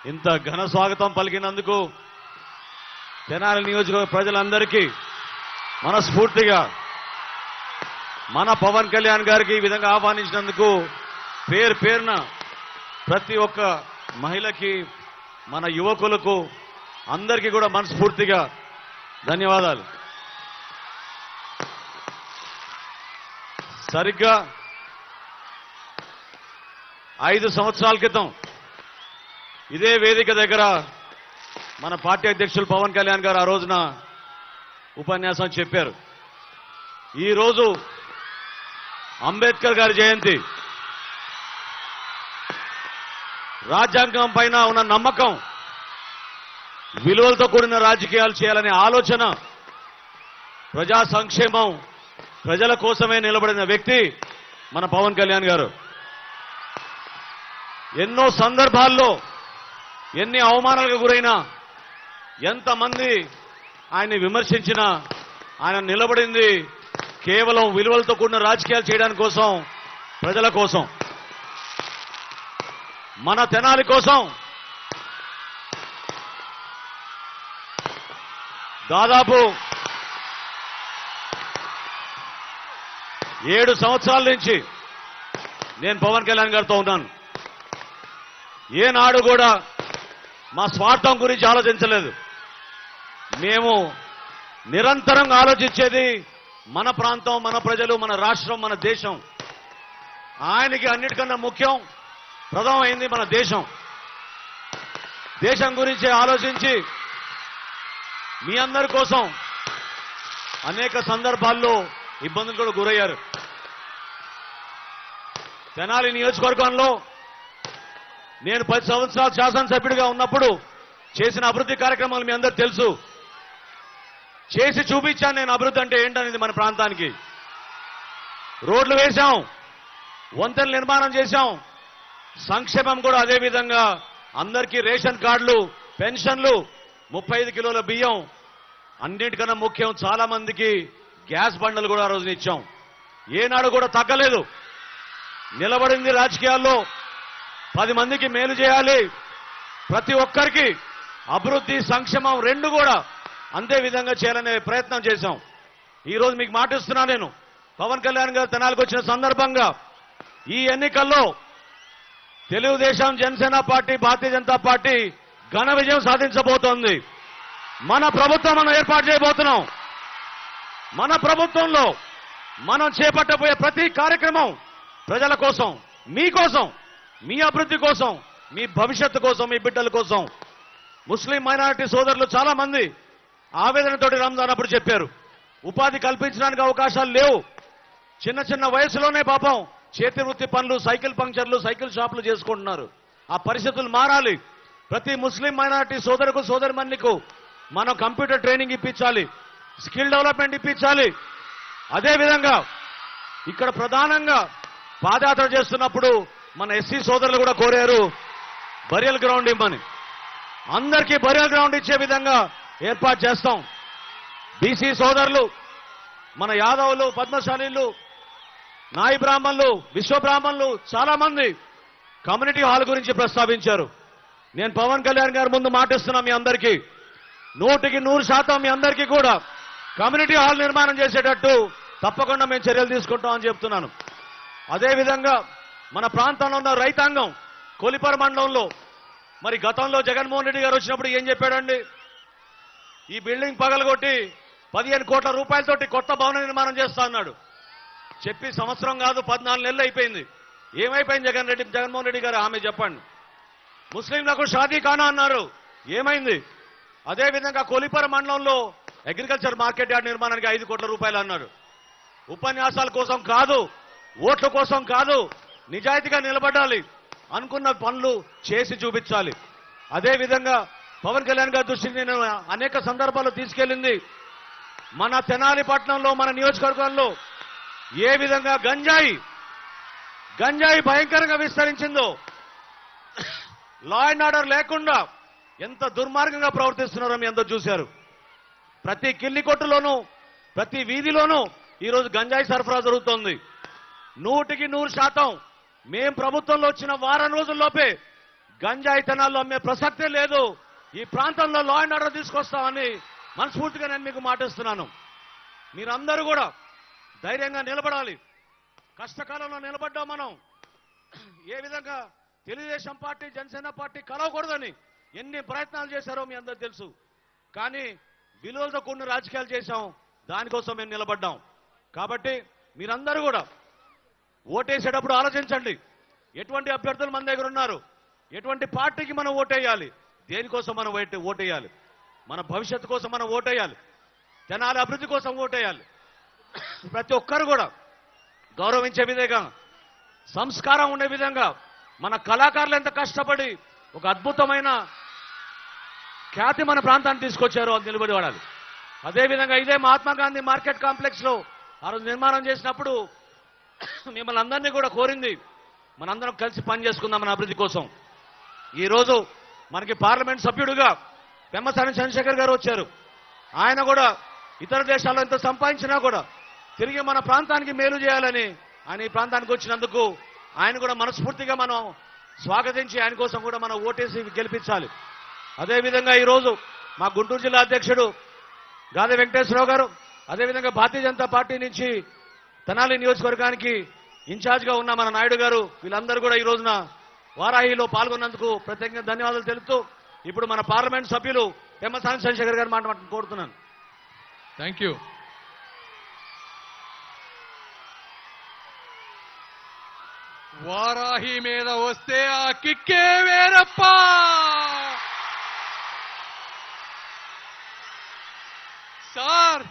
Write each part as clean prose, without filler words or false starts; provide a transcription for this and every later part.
ఇంత ఘన స్వాగతం పలికినందుకు తెనాలి నియోజకవర్గ ప్రజలందరికీ మనస్ఫూర్తిగా మన పవన్ కళ్యాణ్ గారికి ఈ విధంగా ఆహ్వానించినందుకు పేరు పేరున ప్రతి ఒక్క మహిళకి మన యువకులకు అందరికీ కూడా మనస్ఫూర్తిగా ధన్యవాదాలు. సరిగ్గా 5 సంవత్సరాల క్రితం ఇదే వేదిక దగ్గర మన పార్టీ అధ్యక్షులు పవన్ కళ్యాణ్ గారు ఆ రోజున ఉపన్యాసం చెప్పారు. ఈరోజు అంబేద్కర్ గారి జయంతి. రాజ్యాంగం పైన ఉన్న నమ్మకం, విలువలతో కూడిన రాజకీయాలు చేయాలనే ఆలోచన, ప్రజా సంక్షేమం, ప్రజల కోసమే నిలబడిన వ్యక్తి మన పవన్ కళ్యాణ్ గారు. ఎన్నో సందర్భాల్లో ఎన్ని అవమానాలకు గురైనా, ఎంతమంది ఆయన్ని విమర్శించినా ఆయన నిలబడింది కేవలం విలువలతో కూడిన రాజకీయాలు చేయడానికి కోసం, ప్రజల కోసం, మన తెనాలి కోసం. దాదాపు 7 సంవత్సరాల నుంచి నేను పవన్ కళ్యాణ్ గారితో ఉన్నాను. ఏనాడు కూడా మా స్వార్థం గురించి ఆలోచించలేదు. మేము నిరంతరంగా ఆలోచించేది మన ప్రాంతం, మన ప్రజలు, మన రాష్ట్రం, మన దేశం. ఆయనకి అన్నిటికన్నా ముఖ్యం, ప్రథమమైంది మన దేశం. దేశం గురించి ఆలోచించి మీ అందరి కోసం అనేక సందర్భాల్లో ఇబ్బందులు కూడా గురయ్యారు. తెనాలి నియోజకవర్గంలో నేను 10 సంవత్సరాలు శాసనసభ్యుడిగా ఉన్నప్పుడు చేసిన అభివృద్ధి కార్యక్రమాలు మీ అందరూ తెలుసు. చేసి చూపించాను నేను అభివృద్ధి అంటే ఏంటనేది. మన ప్రాంతానికి రోడ్లు వేశాం, వంతెనలు నిర్మాణం చేశాం, సంక్షేమం కూడా అదే విధంగా అందరికీ రేషన్ కార్డులు, పెన్షన్లు, 35 కిలోల బియ్యం, అన్నిటికన్నా ముఖ్యం చాలా మందికి గ్యాస్ బండలు కూడా ఆ రోజున ఇచ్చాం. ఏనాడు కూడా తగ్గలేదు. నిలబడింది రాజకీయాల్లో 10 మందికి మేలు చేయాలి, ప్రతి ఒక్కరికి అభివృద్ధి, సంక్షేమం రెండు కూడా అంతే విధంగా చేయాలనే ప్రయత్నం చేశాం. ఈరోజు మీకు మాటిస్తున్నా, నేను పవన్ కళ్యాణ్ గారు తెనాలికి వచ్చిన సందర్భంగా ఈ ఎన్నికల్లో తెలుగుదేశం, జనసేన పార్టీ, భారతీయ జనతా పార్టీ ఘన విజయం సాధించబోతోంది. మన ప్రభుత్వం మనం ఏర్పాటు చేయబోతున్నాం. మన ప్రభుత్వంలో మనం చేపట్టబోయే ప్రతి కార్యక్రమం ప్రజల కోసం, మీకోసం, మీ అభివృద్ధి కోసం, మీ భవిష్యత్తు కోసం, మీ బిడ్డల కోసం. ముస్లిం మైనారిటీ సోదరులు చాలా మంది ఆవేదనతోటి రంజాన్ అప్పుడు చెప్పారు, ఉపాధి కల్పించడానికి అవకాశాలు లేవు. చిన్న చిన్న వయసులోనే పాపం చేతి వృత్తి పనులు, సైకిల్ పంక్చర్లు, సైకిల్ షాపులు చేసుకుంటున్నారు. ఆ పరిస్థితులు మారాలి. ప్రతి ముస్లిం మైనారిటీ సోదరుకు, సోదరిమణికు మనం కంప్యూటర్ ట్రైనింగ్ ఇప్పించాలి, స్కిల్ డెవలప్మెంట్ ఇప్పించాలి. అదేవిధంగా ఇక్కడ ప్రధానంగా పాదయాత్ర చేస్తున్నప్పుడు మన ఎస్సీ సోదరులు కూడా కోరారు బరియల్ గ్రౌండ్ ఇమ్మని. అందరికీ బరియల్ గ్రౌండ్ ఇచ్చే విధంగా ఏర్పాటు చేస్తాం. బీసీ సోదరులు, మన యాదవులు, పద్మశాలీలు, నాయి బ్రాహ్మణులు, విశ్వ బ్రాహ్మణులు చాలా మంది కమ్యూనిటీ హాల్ గురించి ప్రస్తావించారు. నేను పవన్ కళ్యాణ్ గారి ముందు మాటిస్తున్నా, మీ అందరికీ 100% మీ అందరికీ కూడా కమ్యూనిటీ హాల్ నిర్మాణం చేసేటట్టు తప్పకుండా మేము చర్యలు తీసుకుంటామని చెప్తున్నాను. అదేవిధంగా మన ప్రాంతంలో ఉన్న రైతాంగం, కొలిపర మండలంలో మరి గతంలో జగన్మోహన్ రెడ్డి గారు వచ్చినప్పుడు ఏం చెప్పాడండి? ఈ బిల్డింగ్ పగలగొట్టి 15 కోట్ల రూపాయలతోటి కొత్త భవన నిర్మాణం చేస్తా అన్నాడు. చెప్పి సంవత్సరం కాదు 14 నెలలు అయిపోయింది. ఏమైపోయింది జగన్మోహన్ రెడ్డి గారు ఆమె చెప్పండి. ముస్లింలకు షాదీ ఖానా అన్నారు, ఏమైంది? అదేవిధంగా కొలిపర మండలంలో అగ్రికల్చర్ మార్కెట్ యార్డ్ నిర్మాణానికి 5 కోట్ల రూపాయలు అన్నాడు. ఉపన్యాసాల కోసం కాదు, ఓట్ల కోసం కాదు, నిజాయితీగా నిలబడాలి, అనుకున్న పనులు చేసి చూపించాలి. అదేవిధంగా పవన్ కళ్యాణ్ గారి దృష్టిని నేను అనేక సందర్భాల్లో తీసుకెళ్లింది, మన తెనాలి పట్టణంలో, మన నియోజకవర్గంలో ఏ విధంగా గంజాయి భయంకరంగా విస్తరించిందో, లా అండ్ ఆర్డర్ లేకుండా ఎంత దుర్మార్గంగా ప్రవర్తిస్తున్నారో మీ అందరూ చూశారు. ప్రతి కిల్లి కొట్టులోనూ, ప్రతి వీధిలోనూ ఈరోజు గంజాయి సరఫరా జరుగుతోంది. 100% మేం ప్రభుత్వంలో వచ్చిన వారం రోజుల్లోపే గంజాయి తనాల్లో అమ్మే ప్రసక్తే లేదు. ఈ ప్రాంతంలో లా అండ్ ఆర్డర్ తీసుకొస్తామని మనస్ఫూర్తిగా నేను మీకు మాటిస్తున్నాను. మీరందరూ కూడా ధైర్యంగా నిలబడాలి. కష్టకాలంలో నిలబడ్డాం మనం. ఏ విధంగా తెలుగుదేశం పార్టీ జనసేన పార్టీ కలవకూడదని ఎన్ని ప్రయత్నాలు చేశారో మీ అందరూ తెలుసు. కానీ విలువలతో కూడిన రాజకీయాలు చేశాం. దానికోసం మేము నిలబడ్డాం. కాబట్టి మీరందరూ కూడా ఓటేసేటప్పుడు ఆలోచించండి. ఎటువంటి అభ్యర్థులు మన దగ్గర ఉన్నారు, ఎటువంటి పార్టీకి మనం ఓటేయాలి, దేనికోసం మనం ఓటేయాలి, మన భవిష్యత్తు కోసం మనం ఓటేయాలి, జనాల అభివృద్ధి కోసం ఓటేయాలి. ప్రతి ఒక్కరు కూడా గౌరవించే విధంగా, సంస్కారం ఉండే విధంగా మన కళాకారులు ఎంత కష్టపడి ఒక అద్భుతమైన ఖ్యాతి మన ప్రాంతాన్ని తీసుకొచ్చారో అది నిలబడి వాడాలి. అదేవిధంగా ఇదే మహాత్మా గాంధీ మార్కెట్ కాంప్లెక్స్ లో ఆ రోజు నిర్మాణం చేసినప్పుడు మిమ్మల్ని అందరినీ కూడా కోరింది మనందరం కలిసి పనిచేసుకుందాం మన అభివృద్ధి కోసం. ఈ రోజు మనకి పార్లమెంట్ సభ్యుడిగా పెమ్మసాని చంద్రశేఖర్ గారు వచ్చారు. ఆయన కూడా ఇతర దేశాల్లో ఎంత సంపాదించినా కూడా తిరిగి మన ప్రాంతానికి మేలు చేయాలని ఆయన ఈ ప్రాంతానికి వచ్చినందుకు ఆయన కూడా మనస్ఫూర్తిగా మనం స్వాగతించి ఆయన కోసం కూడా మనం ఓటేసి గెలిపించాలి. అదేవిధంగా ఈరోజు మా గుంటూరు జిల్లా అధ్యక్షుడు గాదె వెంకటేశ్వరరావు గారు, అదేవిధంగా భారతీయ జనతా పార్టీ నుంచి తెనాలి నియోజకవర్గానికి ఇన్ఛార్జ్గా ఉన్న మన నాయుడు గారు, వీళ్ళందరూ కూడా ఈ రోజున వారాహిలో పాల్గొన్నందుకు ప్రత్యేకంగా ధన్యవాదాలు తెలుపుతూ ఇప్పుడు మన పార్లమెంట్ సభ్యులు పెమ్మసాని చంద్రశేఖర్ గారు మాట కోరుతున్నాను. Thank you. వారాహి మీద వస్తే ఆ కిక్కే వేరప్ప. సార్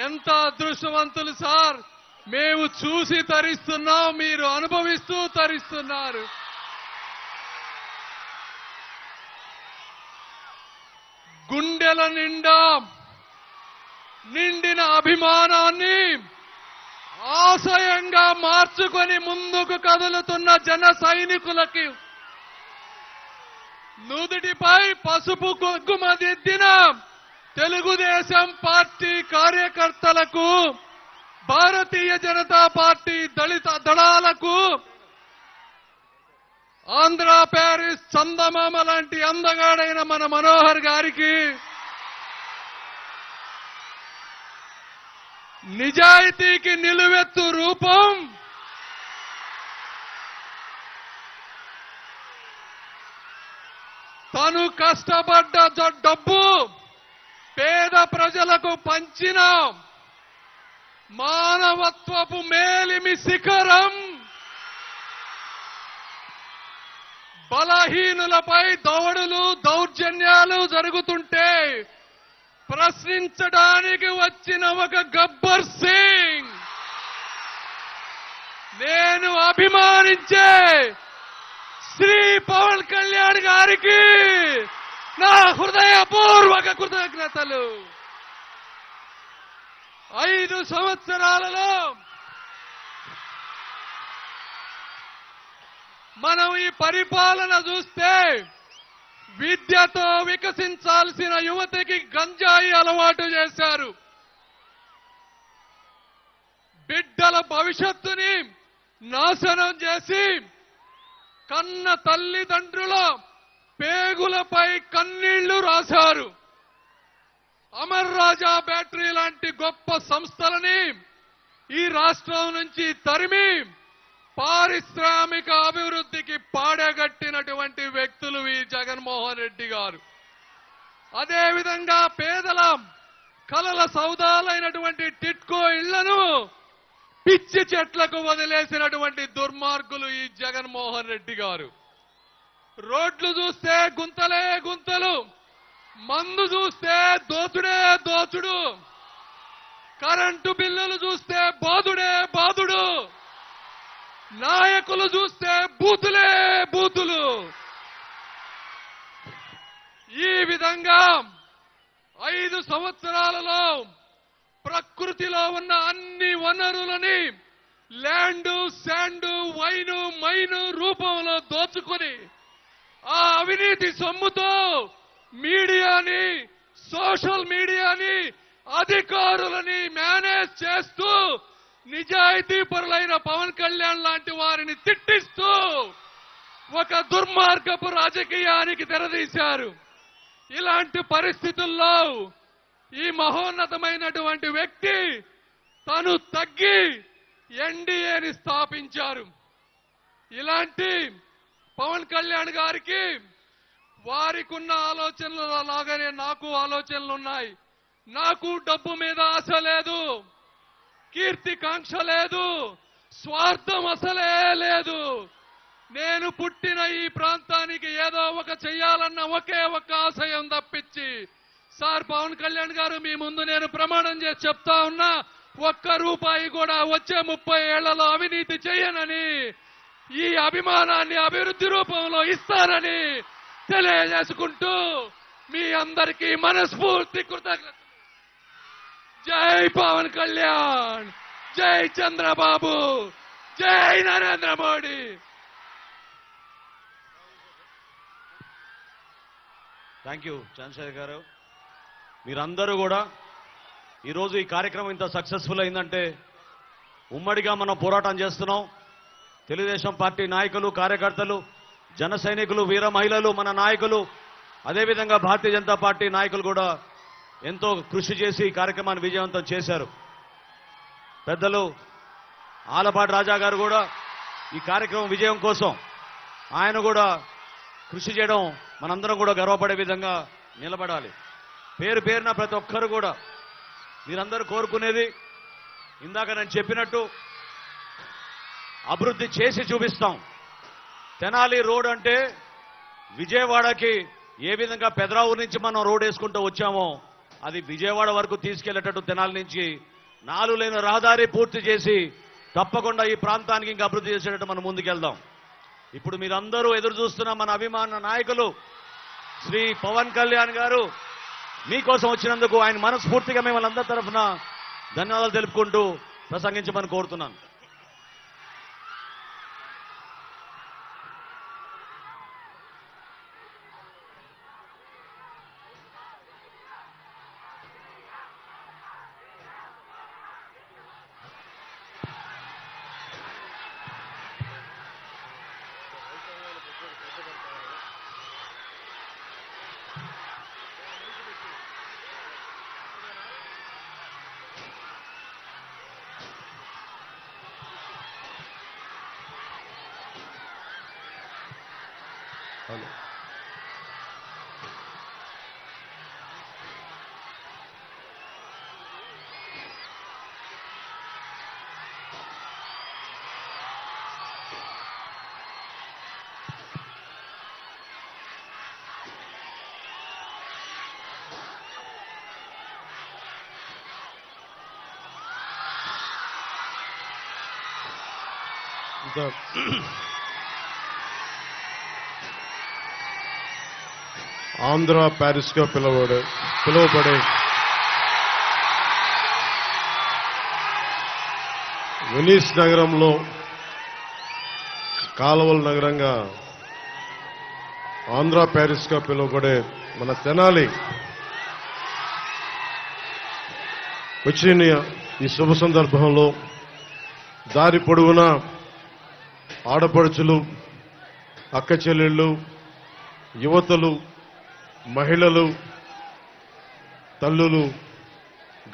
ఎంత అదృష్టవంతులు సార్. మేము చూసి తరిస్తున్నాం, మీరు అనుభవిస్తూ తరిస్తున్నారు. గుండెల నిండా నిండిన అభిమానాన్ని ఆశయంగా మార్చుకొని ముందుకు కదులుతున్న జన సైనికులకి, నుదుటిపై పసుపు కుంకుమ దిద్దిన తెలుగుదేశం పార్టీ కార్యకర్తలకు, భారతీయ జనతా పార్టీ దళిత దళాలకు, ఆంధ్ర ప్యారిస్ చందమామ లాంటి అందగాడైన మన మనోహర్ గారికి, నిజాయితీకి నిలువెత్తు రూపం తను కష్టపడ్డ డబ్బు పేద ప్రజలకు పంచిన మానవత్వపు మేలిమి శిఖరం, బలహీనులపై దౌడులు దౌర్జన్యాలు జరుగుతుంటే ప్రశ్నించడానికి వచ్చిన ఒక గబ్బర్ సింగ్, నేను అభిమానించే శ్రీ పవన్ కళ్యాణ్ గారికి నా హృదయపూర్వక కృతజ్ఞతలు. 5 సంవత్సరాలలో మనం ఈ పరిపాలన చూస్తే విద్యతో వికసించాల్సిన యువతికి గంజాయి అలవాటు చేశారు. బిడ్డల భవిష్యత్తుని నాశనం చేసి కన్న తల్లిదండ్రుల పేగులపై కన్నీళ్లు రాశారు. అమర్ రాజా బ్యాటరీ లాంటి గొప్ప సంస్థలని ఈ రాష్ట్రం నుంచి తరిమి పారిశ్రామిక అభివృద్ధికి పాడగట్టినటువంటి వ్యక్తులు ఈ జగన్మోహన్ రెడ్డి గారు. అదేవిధంగా పేదల కలల సౌదాలైనటువంటి టిట్కో ఇళ్లను పిచ్చి చెట్లకు వదిలేసినటువంటి దుర్మార్గులు ఈ జగన్మోహన్ రెడ్డి గారు. రోడ్లు చూస్తే గుంతలే గుంతలు, మందు చూస్తే దోచుడే దోచుడు, కరెంటు బిల్లులు చూస్తే బాదుడే బాదుడు, నాయకులు చూస్తే బూతులే బూతులు. ఈ విధంగా 5 సంవత్సరాలలో ప్రకృతిలో ఉన్న అన్ని వనరులని ల్యాండు, శాండు, వైను, మైను రూపంలో దోచుకొని ఆ అవినీతి సొమ్ముతో మీడియాని, సోషల్ మీడియాని, అధికారులని మేనేజ్ చేస్తూ నిజాయితీ పరులైన పవన్ కళ్యాణ్ లాంటి వారిని తిట్టిస్తూ ఒక దుర్మార్గపు రాజకీయానికి తెరదీశారు. ఇలాంటి పరిస్థితుల్లో ఈ మహోన్నతమైనటువంటి వ్యక్తి తను తగ్గి ఎన్డీఏని స్థాపించారు. ఇలాంటి పవన్ కళ్యాణ్ గారికి వారికున్న ఆలోచనల లాగానే నాకు ఆలోచనలు ఉన్నాయి. నాకు డబ్బు మీద ఆశ లేదు, కీర్తి కాంక్ష లేదు, స్వార్థం అసలే లేదు. నేను పుట్టిన ఈ ప్రాంతానికి ఏదో ఒక చెయ్యాలన్న ఒకే ఒక్క ఆశయం తప్పించి, సార్ పవన్ కళ్యాణ్ గారు మీ ముందు నేను ప్రమాణం చేసి చెప్తా ఉన్నా, ఒక్క రూపాయి కూడా వచ్చే 30 ఏళ్లలో అవినీతి చేయనని, ఈ అభిమానాన్ని అభివృద్ధి రూపంలో ఇస్తానని తెలియజేసుకుంటూ మీ అందరికీ మనస్ఫూర్తి కృతజ్ఞతలు. జై పవన్ కళ్యాణ్, జై చంద్రబాబు, జై నరేంద్ర మోడీ. థ్యాంక్ యూ చంద్రశేఖర్ గారు. మీరందరూ కూడా ఈరోజు ఈ కార్యక్రమం ఇంత సక్సెస్ఫుల్ అయిందంటే ఉమ్మడిగా మనం పోరాటం చేస్తున్నాం. తెలుగుదేశం పార్టీ నాయకులు, కార్యకర్తలు, జన సైనికులు, వీర మహిళలు, మన నాయకులు, అదేవిధంగా భారతీయ జనతా పార్టీ నాయకులు కూడా ఎంతో కృషి చేసి ఈ కార్యక్రమాన్ని విజయవంతం చేశారు. పెద్దలు ఆలపాటి రాజా గారు కూడా ఈ కార్యక్రమం విజయం కోసం ఆయన కూడా కృషి చేయడం మనందరం కూడా గర్వపడే విధంగా నిలబడాలి. పేరు పేరున ప్రతి ఒక్కరు కూడా మీరందరూ కోరుకునేది ఇందాక నేను చెప్పినట్టు అభివృద్ధి చేసి చూపిస్తాం. తెనాలి రోడ్ అంటే విజయవాడకి ఏ విధంగా పెదరావూరు నుంచి మనం రోడ్ వేసుకుంటూ వచ్చామో అది విజయవాడ వరకు తీసుకెళ్లేటట్టు తెనాలి నుంచి 4 లేన రహదారి పూర్తి చేసి తప్పకుండా ఈ ప్రాంతానికి ఇంకా అభివృద్ధి చేసేటట్టు మనం ముందుకెళ్దాం. ఇప్పుడు మీరందరూ ఎదురు చూస్తున్న మన అభిమాన నాయకులు శ్రీ పవన్ కళ్యాణ్ గారు మీకోసం వచ్చినందుకు ఆయన మనస్ఫూర్తిగా మిమ్మల్ని అందరి తరఫున ధన్యవాదాలు తెలుపుకుంటూ ప్రసంగించమని కోరుతున్నాను. ఆంధ్ర ప్యారిస్ గా పిలువబడే వెనీస్ నగరంలో కాలువల నగరంగా ఆంధ్ర ప్యారిస్ గా పిలువబడే మన తెనాలి వచ్చిన ఈ శుభ సందర్భంలో దారి పొడవునా ఆడపడుచులు, అక్క చెల్లెళ్ళు, యువతలు, మహిళలు, తల్లులు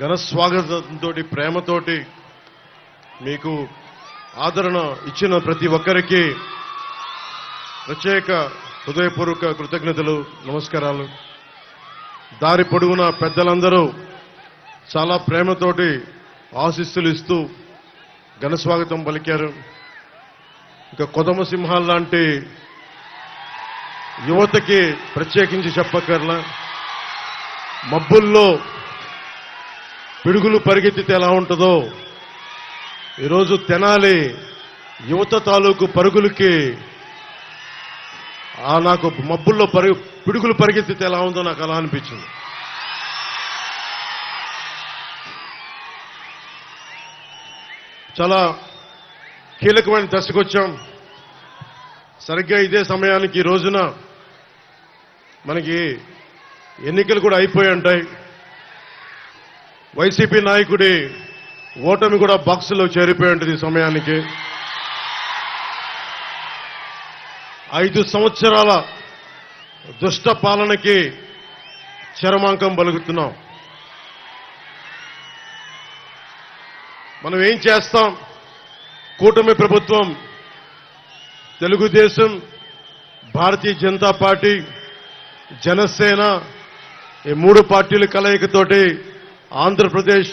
ఘన స్వాగతంతో ప్రేమతోటి మీకు ఆదరణ ఇచ్చిన ప్రతి ఒక్కరికి ప్రత్యేక హృదయపూర్వక కృతజ్ఞతలు, నమస్కారాలు. దారి పొడుగున పెద్దలందరూ చాలా ప్రేమతోటి ఆశీస్సులు ఇస్తూ ఘన స్వాగతం పలికారు. ఇక కొదమ సింహాల్ లాంటి యువతకి ప్రత్యేకించి చెప్పక్కర్లా. మబ్బుల్లో పిడుగులు పరిగెత్తితే ఎలా ఉంటుందో ఈరోజు తెనాలి యువత తాలూకు పరుగులకి నాకు మబ్బుల్లో పిడుగులు పరిగెత్తితే ఎలా ఉందో నాకు అలా అనిపించింది. చాలా కీలకమైన దశకు వచ్చాం. సరిగ్గా ఇదే సమయానికి ఈ రోజున మనకి ఎన్నికలు కూడా అయిపోయి ఉంటాయి. వైసీపీ నాయకుడి ఓటమి కూడా బాక్సులో చేరిపోయి ఉంటుంది ఈ సమయానికి. 5 సంవత్సరాల దుష్ట పాలనకి చరమాంకం పలుకుతున్నాం. మనం ఏం చేస్తాం? కూటమి ప్రభుత్వం, తెలుగుదేశం, భారతీయ జనతా పార్టీ, జనసేన ఈ 3 పార్టీల కలయికతోటి ఆంధ్రప్రదేశ్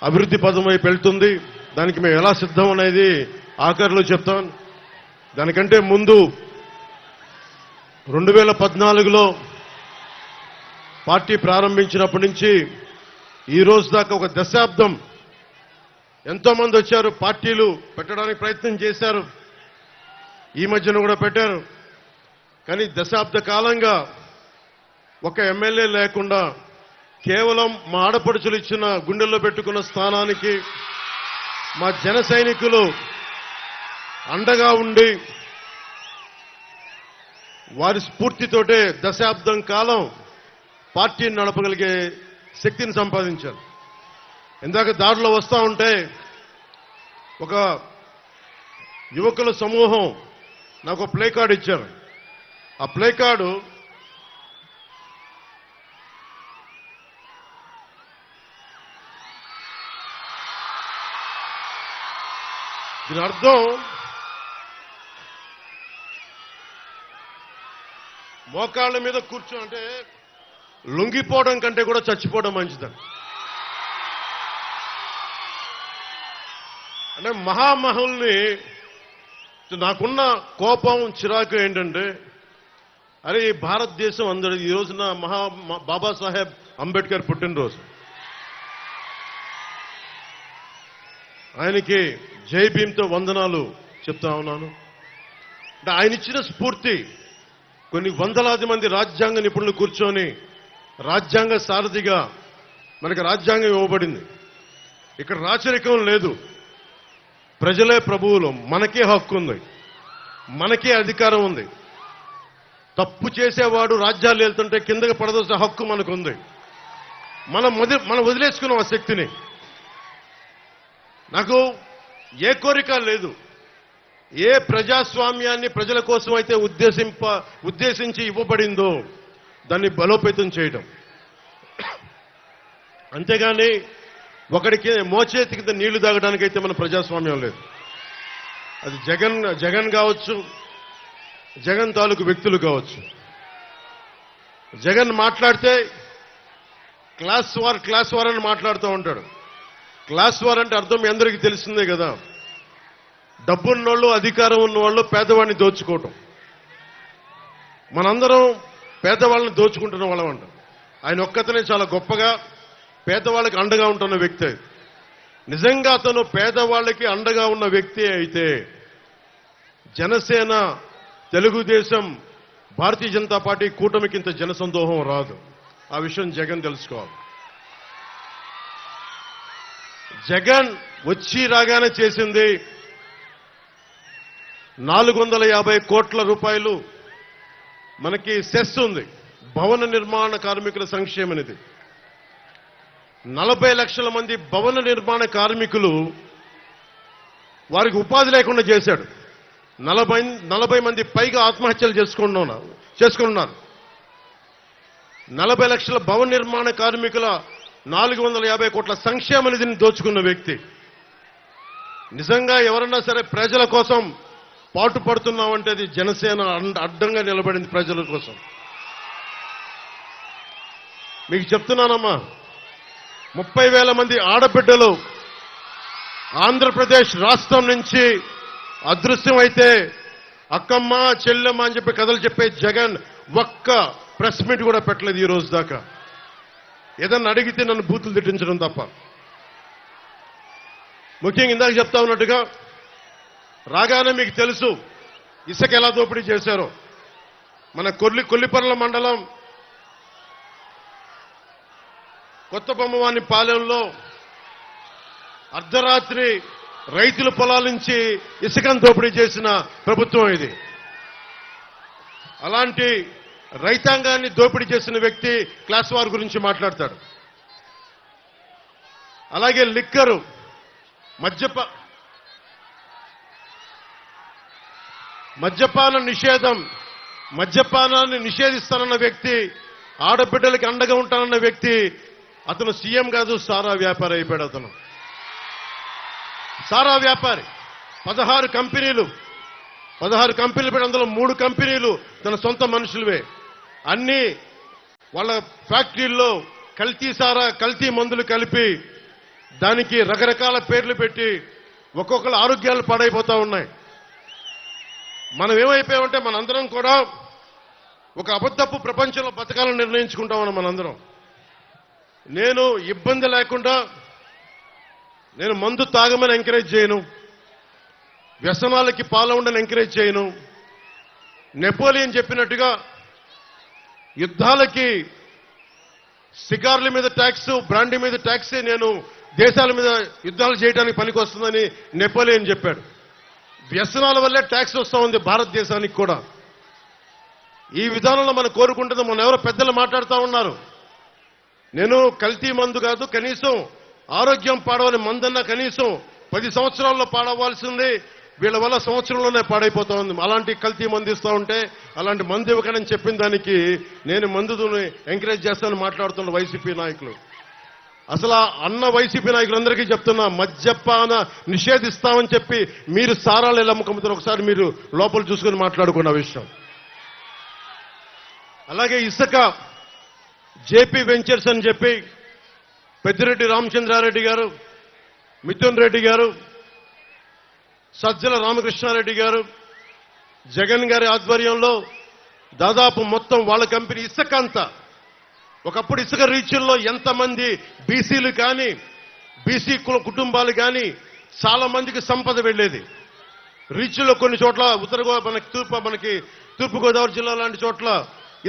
అభివృద్ధి పదం వైపు వెళ్తుంది. దానికి మేము ఎలా సిద్ధం అనేది ఆఖరిలో చెప్తాం. దానికంటే ముందు 2014లో పార్టీ ప్రారంభించినప్పటి నుంచి ఈ రోజు దాకా ఒక దశాబ్దం ఎంతో మంది వచ్చారు, పార్టీలు పెట్టడానికి ప్రయత్నం చేశారు, ఈ మధ్యన కూడా పెట్టారు. కానీ దశాబ్ద కాలంగా ఒక ఎమ్మెల్యే లేకుండా కేవలం మా ఆడపడుచులు ఇచ్చిన గుండెల్లో పెట్టుకున్న స్థానానికి మా జన సైనికులు అండగా ఉండి వారి స్ఫూర్తితోటే దశాబ్దం కాలం పార్టీని నడపగలిగే శక్తిని సంపాదించారు. ఇందాక దారిలో వస్తూ ఉంటే ఒక యువకుల సమూహం నాకు ప్లే కార్డు ఇచ్చారు. ఆ ప్లే కార్డు దీని అర్థం మోకాళ్ళ మీద కూర్చో అంటే లొంగిపోవడం కంటే కూడా చచ్చిపోవడం మంచిదని. అంటే మహామహుల్ని నాకున్న కోపం చిరాకు ఏంటంటే, అరే ఈ భారతదేశం అందరి ఈ రోజున బాబాసాహెబ్ అంబేద్కర్ పుట్టినరోజు. ఆయనకి జై భీమ్తో వందనాలు చెప్తా ఉన్నాను. అంటే ఆయన ఇచ్చిన స్ఫూర్తి కొన్ని వందలాది మంది రాజ్యాంగ నిపుణులు కూర్చొని రాజ్యాంగ సారథిగా మనకు రాజ్యాంగం ఇవ్వబడింది. ఇక్కడ రాచరికం లేదు, ప్రజలే ప్రభువులు, మనకే హక్కు ఉంది, మనకే అధికారం ఉంది. తప్పు చేసేవాడు రాజ్యాలు వెళ్తుంటే కిందకి పడదోసే హక్కు మనకుంది. మనం వదిలేసుకున్నాం ఆ శక్తిని. నాకు ఏ కోరిక లేదు. ఏ ప్రజాస్వామ్యాన్ని ప్రజల కోసం అయితే ఉద్దేశించి ఇవ్వబడిందో దాన్ని బలోపేతం చేయడం, అంతేగాని ఒకడికి మోచేతి కింద నీళ్లు తాగడానికైతే మన ప్రజాస్వామ్యం లేదు. అది జగన్ కావచ్చు, జగన్ తాలూకు వ్యక్తులు కావచ్చు. జగన్ మాట్లాడితే క్లాస్ వార్ అని మాట్లాడుతూ ఉంటాడు. క్లాస్ వార్ అంటే అర్థం మీ అందరికీ తెలిసిందే కదా, డబ్బున్నోళ్ళు, అధికారం ఉన్నవాళ్ళు పేదవాడిని దోచుకోవటం. మనందరం పేదవాళ్ళని దోచుకుంటున్న వాళ్ళం అంట. ఆయన ఒక్కతనే చాలా గొప్పగా పేదవాళ్ళకి అండగా ఉంటున్న వ్యక్తి. నిజంగా అతను పేదవాళ్ళకి అండగా ఉన్న వ్యక్తి అయితే జనసేన, తెలుగుదేశం, భారతీయ జనతా పార్టీ కూటమికి ఇంత జనసందోహం రాదు. ఆ విషయం జగన్ తెలుసుకోవాలి. జగన్ వచ్చి రాగానే చేసింది 450 కోట్ల రూపాయలు మనకి సెస్ ఉంది, భవన నిర్మాణ కార్మికుల సంక్షేమ నిధి. 40 లక్షల మంది భవన నిర్మాణ కార్మికులు వారికి ఉపాధి లేకుండా చేశాడు. 40 మంది పైగా ఆత్మహత్యలు చేసుకున్నారు. 40 లక్షల భవన నిర్మాణ కార్మికుల 450 కోట్ల సంక్షేమ నిధిని దోచుకున్న వ్యక్తి. నిజంగా ఎవరన్నా సరే ప్రజల కోసం పాటు పడుతున్నామంటే అది జనసేన అడ్డంగా నిలబడింది ప్రజల కోసం. మీకు చెప్తున్నానమ్మా, 30,000 మంది ఆడబిడ్డలు ఆంధ్రప్రదేశ్ రాష్ట్రం నుంచి అదృశ్యమైతే అక్కమ్మ, చెల్లెమ్మ అని చెప్పి కథలు చెప్పే జగన్ ఒక్క ప్రెస్ మీట్ కూడా పెట్టలేదు ఈ రోజు దాకా. ఏదన్నా అడిగితే నన్ను బూతులు తిట్టించడం తప్ప. ముఖ్యంగా ఇందాక చెప్తా ఉన్నట్టుగా రాగానే మీకు తెలుసు ఇసుక ఎలా దోపిడీ చేశారో. మన కొల్లిపర్ల మండలం కొత్త బొమ్మవాని పాలెంలో అర్ధరాత్రి రైతుల పొలాల నుంచి ఇసుకను దోపిడీ చేసిన ప్రభుత్వం ఇది. అలాంటి రైతాంగాన్ని దోపిడీ చేసిన వ్యక్తి క్లాస్ వార్ గురించి మాట్లాడతాడు. అలాగే లిక్కరు, మద్యపాన నిషేధం, మద్యపానాన్ని నిషేధిస్తానన్న వ్యక్తి, ఆడబిడ్డలకి అండగా ఉంటానన్న వ్యక్తి, అతను సీఎం కాదు, సారా వ్యాపారి అయిపోయాడు. అతను సారా వ్యాపారి. 16 కంపెనీలు పెట్టి అందులో 3 కంపెనీలు తన సొంత మనుషులవే. అన్ని వాళ్ళ ఫ్యాక్టరీల్లో కల్తీ సారా, కల్తీ మందులు కలిపి దానికి రకరకాల పేర్లు పెట్టి ఒక్కొక్కరు ఆరోగ్యాలు పాడైపోతా ఉన్నాయి. మనం ఏమైపోయామంటే మనందరం కూడా ఒక అబద్ధపు ప్రపంచంలో బతకాలని నిర్ణయించుకుంటామని మనందరం. నేను ఇబ్బంది లేకుండా నేను మందు తాగమని ఎంకరేజ్ చేయను, వ్యసనాలకి పాల్గొనని ఎంకరేజ్ చేయను. నెపోలియన్ చెప్పినట్టుగా యుద్ధాలకి సిగార్ల మీద ట్యాక్స్, బ్రాండీ మీద ట్యాక్సే నేను దేశాల మీద యుద్ధాలు చేయడానికి పనికొస్తుందని నెపోలియన్ చెప్పాడు. వ్యసనాల వల్లే ట్యాక్స్ వస్తూ ఉంది భారతదేశానికి కూడా. ఈ విధానంలో మనం కోరుకుంటుంది. మన ఎవరో పెద్దలు మాట్లాడుతూ ఉన్నారు, నేను కల్తీ మందు కాదు, కనీసం ఆరోగ్యం పాడవని మందన్నా కనీసం 10 సంవత్సరాల్లో పాడవలసింది, వీళ్ళ వల్ల సంవత్సరంలోనే పాడైపోతా ఉంది. అలాంటి కల్తీ మందు ఇస్తూ ఉంటే అలాంటి మందు ఇవ్వకనని చెప్పిన దానికి నేను మందుని ఎంకరేజ్ చేస్తానని మాట్లాడుతున్న వైసీపీ నాయకులు. అసలు అన్న వైసీపీ నాయకులందరికీ చెప్తున్నా, మద్యపాన నిషేధిస్తామని చెప్పి మీరు సారాలు ఎలా అమ్ముకుంటారు ఒకసారి మీరు లోపల చూసుకుని మాట్లాడుకున్న విషయం. అలాగే ఇసుక జేపీ వెంచర్స్ అని చెప్పి పెద్దిరెడ్డి రామచంద్రారెడ్డి గారు, మిథున్ రెడ్డి గారు, సజ్జల రామకృష్ణారెడ్డి గారు, జగన్ గారి ఆధ్వర్యంలో దాదాపు మొత్తం వాళ్ళ కంపెనీ ఇసుక అంతా. ఒకప్పుడు ఇసుక రీచుల్లో ఎంతమంది బీసీలు కానీ బీసీ కుటుంబాలు కానీ చాలా మందికి సంపద వెళ్ళేది. రీచుల్లో కొన్ని చోట్ల మనకి తూర్పుగోదావరి జిల్లా లాంటి చోట్ల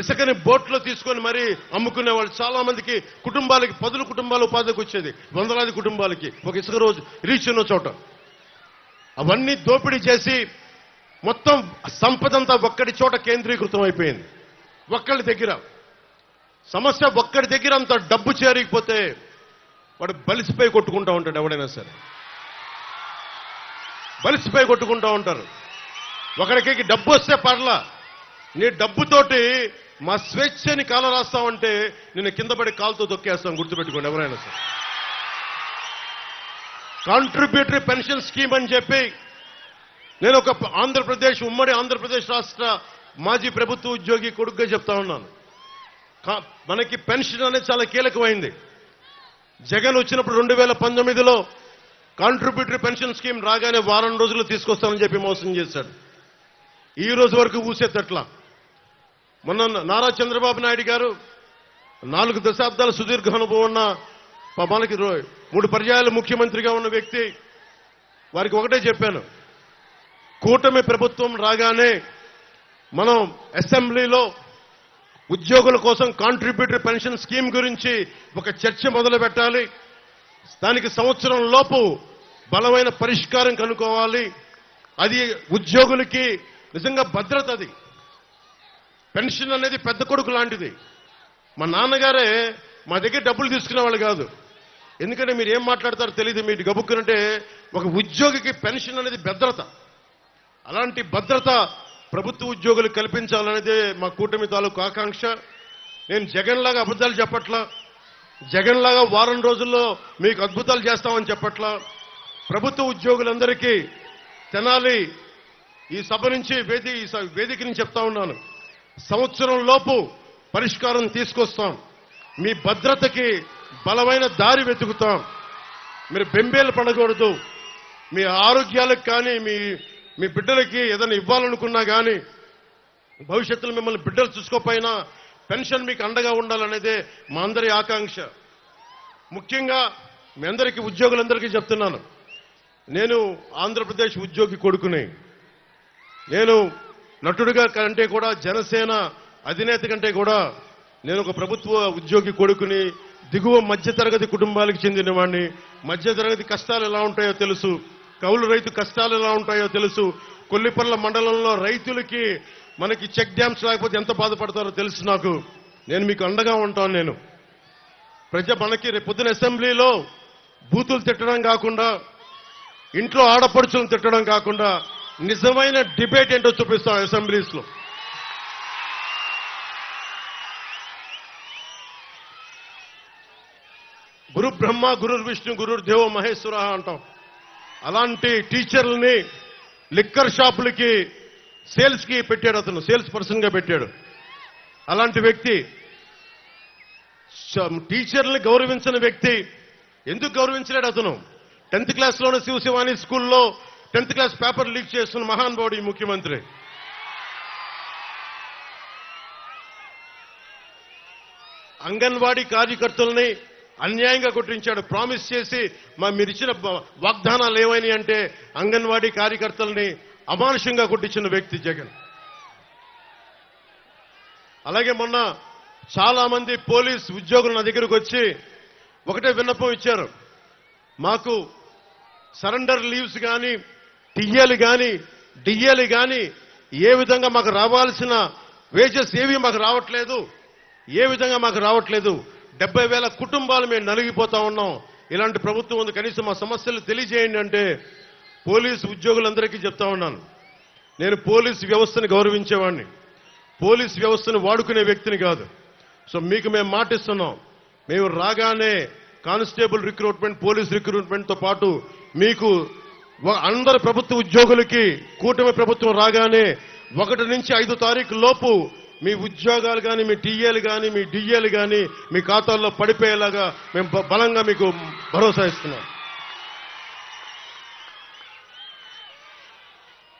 ఇసుకని బోట్లో తీసుకొని మరీ అమ్ముకునేవాళ్ళు. చాలా మందికి కుటుంబాలకి 10 కుటుంబాలు ఉపాధికి వచ్చేది, వందలాది కుటుంబాలకి ఒక ఇసుక రోజు రీచ్ ఉన్న చోట. అవన్నీ దోపిడీ చేసి మొత్తం సంపదంతా ఒక్కడి చోట కేంద్రీకృతం అయిపోయింది. ఒక్కడి దగ్గర సమస్య, ఒక్కడి దగ్గర అంత డబ్బు చేరిగిపోతే వాడు బలిసిపోయి కొట్టుకుంటా ఉంటాడు. ఎవడైనా సరే బలిసిపోయి కొట్టుకుంటా ఉంటారు. ఒకడికి డబ్బు వస్తే పర్లా, నీ డబ్బుతోటి మా స్వేచ్ఛని కాల రాస్తామంటే నేను కింద పడి కాలుతో తొక్కేస్తాం. గుర్తుపెట్టుకోండి ఎవరైనా సరే. కాంట్రిబ్యూటరీ పెన్షన్ స్కీమ్ అని చెప్పి నేను ఒక ఉమ్మడి ఆంధ్రప్రదేశ్ రాష్ట్ర మాజీ ప్రభుత్వ ఉద్యోగి కొడుకుగా చెప్తా ఉన్నాను. మనకి పెన్షన్ అనేది చాలా కీలకమైంది. జగన్ వచ్చినప్పుడు 2019లో కాంట్రిబ్యూటరీ పెన్షన్ స్కీమ్ రాగానే వారం రోజుల్లో తీసుకొస్తామని చెప్పి మోసం చేశాడు. ఈ రోజు వరకు ఊసేతట్లా. మొన్న నారా చంద్రబాబు నాయుడు గారు 4 దశాబ్దాల సుదీర్ఘ అనుభవం ఉన్న, మనకి 3 పర్యాయాలు ముఖ్యమంత్రిగా ఉన్న వ్యక్తి, వారికి ఒకటే చెప్పాను, కూటమి ప్రభుత్వం రాగానే మనం అసెంబ్లీలో ఉద్యోగుల కోసం కాంట్రిబ్యూటరీ పెన్షన్ స్కీమ్ గురించి ఒక చర్చ మొదలు పెట్టాలి. దానికి సంవత్సరం లోపు బలమైన పరిష్కారం కనుక్కోవాలి. అది ఉద్యోగులకి నిజంగా భద్రత. అది పెన్షన్ అనేది పెద్ద కొడుకు లాంటిది. మా నాన్నగారే మా దగ్గర డబ్బులు తీసుకునే వాళ్ళు కాదు. ఎందుకంటే మీరు ఏం మాట్లాడతారో తెలియదు, మీరు గబుక్కునంటే ఒక ఉద్యోగికి పెన్షన్ అనేది భద్రత. అలాంటి భద్రత ప్రభుత్వ ఉద్యోగులు కల్పించాలనేదే మా కూటమి తాలూకు ఆకాంక్ష. నేను జగన్ లాగా అబద్ధాలు చెప్పట్లా, జగన్ లాగా వారం రోజుల్లో మీకు అద్భుతాలు చేస్తామని చెప్పట్లా. ప్రభుత్వ ఉద్యోగులందరికీ తెనాలి ఈ సభ నుంచి వేదిక నుంచి చెప్తా ఉన్నాను, సంవత్సరం లోపు పరిష్కారం తీసుకొస్తాం. మీ భద్రతకి బలమైన దారి వెతుకుతాం. మీరు బెంబేలు పడకూడదు. మీ ఆరోగ్యాలకు కానీ మీ బిడ్డలకి ఏదైనా ఇవ్వాలనుకున్నా కానీ, భవిష్యత్తులో మిమ్మల్ని బిడ్డలు చూసుకోకపోయినా పెన్షన్ మీకు అండగా ఉండాలనేదే మా అందరి ఆకాంక్ష. ముఖ్యంగా మీ అందరికీ ఉద్యోగులందరికీ చెప్తున్నాను, నేను ఆంధ్రప్రదేశ్ ఉద్యోగి కొడుకుని. నేను నటుడిగా కంటే కూడా, జనసేన అధినేత కంటే కూడా నేను ఒక ప్రభుత్వ ఉద్యోగి కొడుకుని, దిగువ మధ్యతరగతి కుటుంబాలకు చెందిన వాడిని. మధ్యతరగతి కష్టాలు ఎలా ఉంటాయో తెలుసు, కౌలు రైతు కష్టాలు ఎలా ఉంటాయో తెలుసు. కొల్లిపర్ల మండలంలో రైతులకి మనకి చెక్ డ్యామ్స్ లేకపోతే ఎంత బాధపడతారో తెలుసు నాకు. నేను మీకు అండగా ఉంటాను. మనకి రేపు పొద్దున అసెంబ్లీలో బూతులు తిట్టడం కాకుండా, ఇంట్లో ఆడపడుచులను తిట్టడం కాకుండా నిజమైన డిబేట్ ఏంటో చూపిస్తాం అసెంబ్లీస్ లో. గురు బ్రహ్మ గురు విష్ణు గురు దేవో మహేశ్వర అంటాం. అలాంటి టీచర్లని లిక్కర్ షాపులకి సేల్స్ కి పెట్టాడు, అతను సేల్స్ పర్సన్ గా పెట్టాడు. అలాంటి వ్యక్తి టీచర్లని గౌరవించిన వ్యక్తి ఎందుకు గౌరవించలేడు? అతను 10th క్లాస్లోనే శివశివాని స్కూల్లో 10th క్లాస్ పేపర్ లీక్ చేస్తున్న మహానుభావుడు ఈ ముఖ్యమంత్రి. అంగన్వాడీ కార్యకర్తల్ని అన్యాయంగా కొట్టించాడు. ప్రామిస్ చేసి మీరు ఇచ్చిన వాగ్దానాలు ఏమైనా అంటే అంగన్వాడీ కార్యకర్తల్ని అమానుషంగా కొట్టించిన వ్యక్తి జగన్. అలాగే మొన్న చాలా మంది పోలీస్ ఉద్యోగులు నా దగ్గరకు వచ్చి ఒకటే విన్నపం ఇచ్చారు. మాకు సరెండర్ లీవ్స్ కానీ టీఏలు కానీ డిఏలు కానీ ఏ విధంగా మాకు రావాల్సిన వేజెస్ ఏవి మాకు రావట్లేదు, ఏ విధంగా మాకు రావట్లేదు. 70,000 కుటుంబాలు మేము నలిగిపోతా ఉన్నాం. ఇలాంటి ప్రభుత్వం ఉంది, కనీసం మా సమస్యలు తెలియజేయండి అంటే పోలీసు ఉద్యోగులందరికీ చెప్తా ఉన్నాను, నేను పోలీసు వ్యవస్థను గౌరవించేవాడిని, పోలీసు వ్యవస్థను వాడుకునే వ్యక్తిని కాదు. సో మీకు మేము మాటిస్తున్నాం, మేము రాగానే కానిస్టేబుల్ రిక్రూట్మెంట్, పోలీస్ రిక్రూట్మెంట్ తో పాటు మీకు అందరు ప్రభుత్వ ఉద్యోగులకి కూటమి ప్రభుత్వం రాగానే 1 నుంచి 5 తారీఖు లోపు మీ ఉద్యోగాలు కానీ మీ టీఏలు కానీ మీ డిఏలు కానీ మీ ఖాతాల్లో పడిపోయేలాగా మేము బలంగా మీకు భరోసా ఇస్తున్నాం.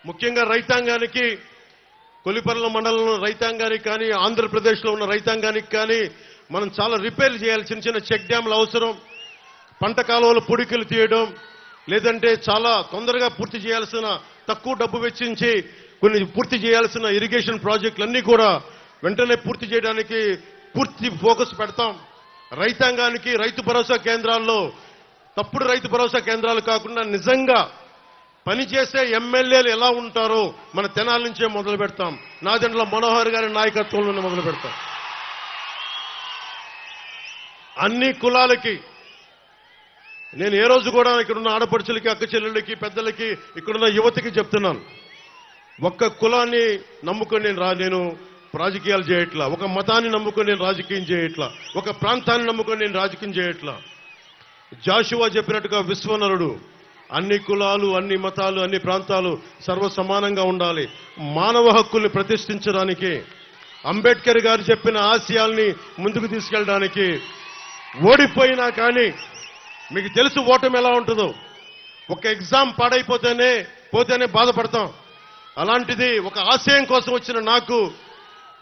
ముఖ్యంగా రైతాంగానికి, కొలిపర్ల మండలంలో రైతాంగానికి కానీ ఆంధ్రప్రదేశ్లో ఉన్న రైతాంగానికి కానీ మనం చాలా రిపేర్ చేయాలి. చిన్న చిన్న చెక్ డ్యాంలు అవసరం, పంట కాలువలు పొడికలు తీయడం, లేదంటే చాలా తొందరగా పూర్తి చేయాల్సిన, తక్కువ డబ్బు వెచ్చించి కొన్ని పూర్తి చేయాల్సిన ఇరిగేషన్ ప్రాజెక్టులన్నీ కూడా వెంటనే పూర్తి చేయడానికి పూర్తి ఫోకస్ పెడతాం. రైతాంగానికి రైతు భరోసా కేంద్రాల్లో తప్పుడు రైతు భరోసా కేంద్రాలు కాకుండా నిజంగా పనిచేసే ఎమ్మెల్యేలు ఎలా ఉంటారో మన తెనాల నుంచే మొదలు పెడతాం. నాదెండ్ల మనోహర్ గారి నాయకత్వంలోనే మొదలు పెడతాం. అన్ని కులాలకి నేను ఏ రోజు కూడా ఇక్కడున్న ఆడపడుచులకి, అక్క చెల్లెళ్ళకి, పెద్దలకి, ఇక్కడున్న యువతకి చెప్తున్నాను, ఒక్క కులాన్ని నమ్ముకొని నేను రాజకీయాలు చేయట్లా, ఒక మతాన్ని నమ్ముకొని నేను రాజకీయం చేయట్లా, ఒక ప్రాంతాన్ని నమ్ముకొని నేను రాజకీయం చేయట్లా. జాషువా చెప్పినట్టుగా విశ్వనరుడు, అన్ని కులాలు, అన్ని మతాలు, అన్ని ప్రాంతాలు సర్వ సమానంగా ఉండాలి. మానవ హక్కుల్ని ప్రతిష్ఠించడానికి, అంబేద్కర్ గారు చెప్పిన ఆశయాల్ని ముందుకు తీసుకెళ్ళడానికి, ఓడిపోయినా కానీ మీకు తెలుసు ఓటమి ఎలా ఉంటుందో. ఒక ఎగ్జామ్ పోతేనే బాధపడతాం. అలాంటిది ఒక ఆశయం కోసం వచ్చిన నాకు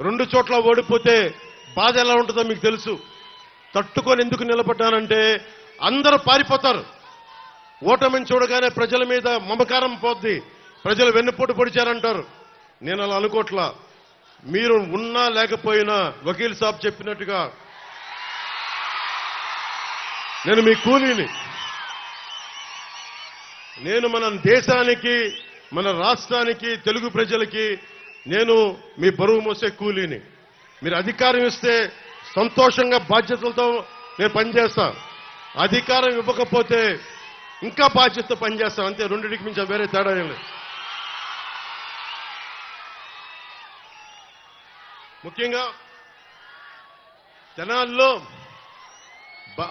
2 చోట్ల ఓడిపోతే బాధ ఎలా ఉంటుందో మీకు తెలుసు. తట్టుకొని ఎందుకు నిలబడ్డానంటే అందరూ పారిపోతారు. ఓటమిని చూడగానే ప్రజల మీద మమకారం పోద్ది, ప్రజలు వెన్నుపోటు పొడిచారంటారు. నేను అలా అనుకోట్లా. మీరు ఉన్నా లేకపోయినా వకీల్ సాబ్ చెప్పినట్టుగా నేను మీ కూలీని. నేను మన దేశానికి, మన రాష్ట్రానికి, తెలుగు ప్రజలకి నేను మీ బరువు మోసే కూలీని. మీరు అధికారం ఇస్తే సంతోషంగా బాధ్యతలతో నేను పనిచేస్తా, అధికారం ఇవ్వకపోతే ఇంకా బాధ్యతతో పనిచేస్తాం. అంతే, రెండింటికి మించి వేరే తేడా ఏం లేదు. ముఖ్యంగా తెనాల్లో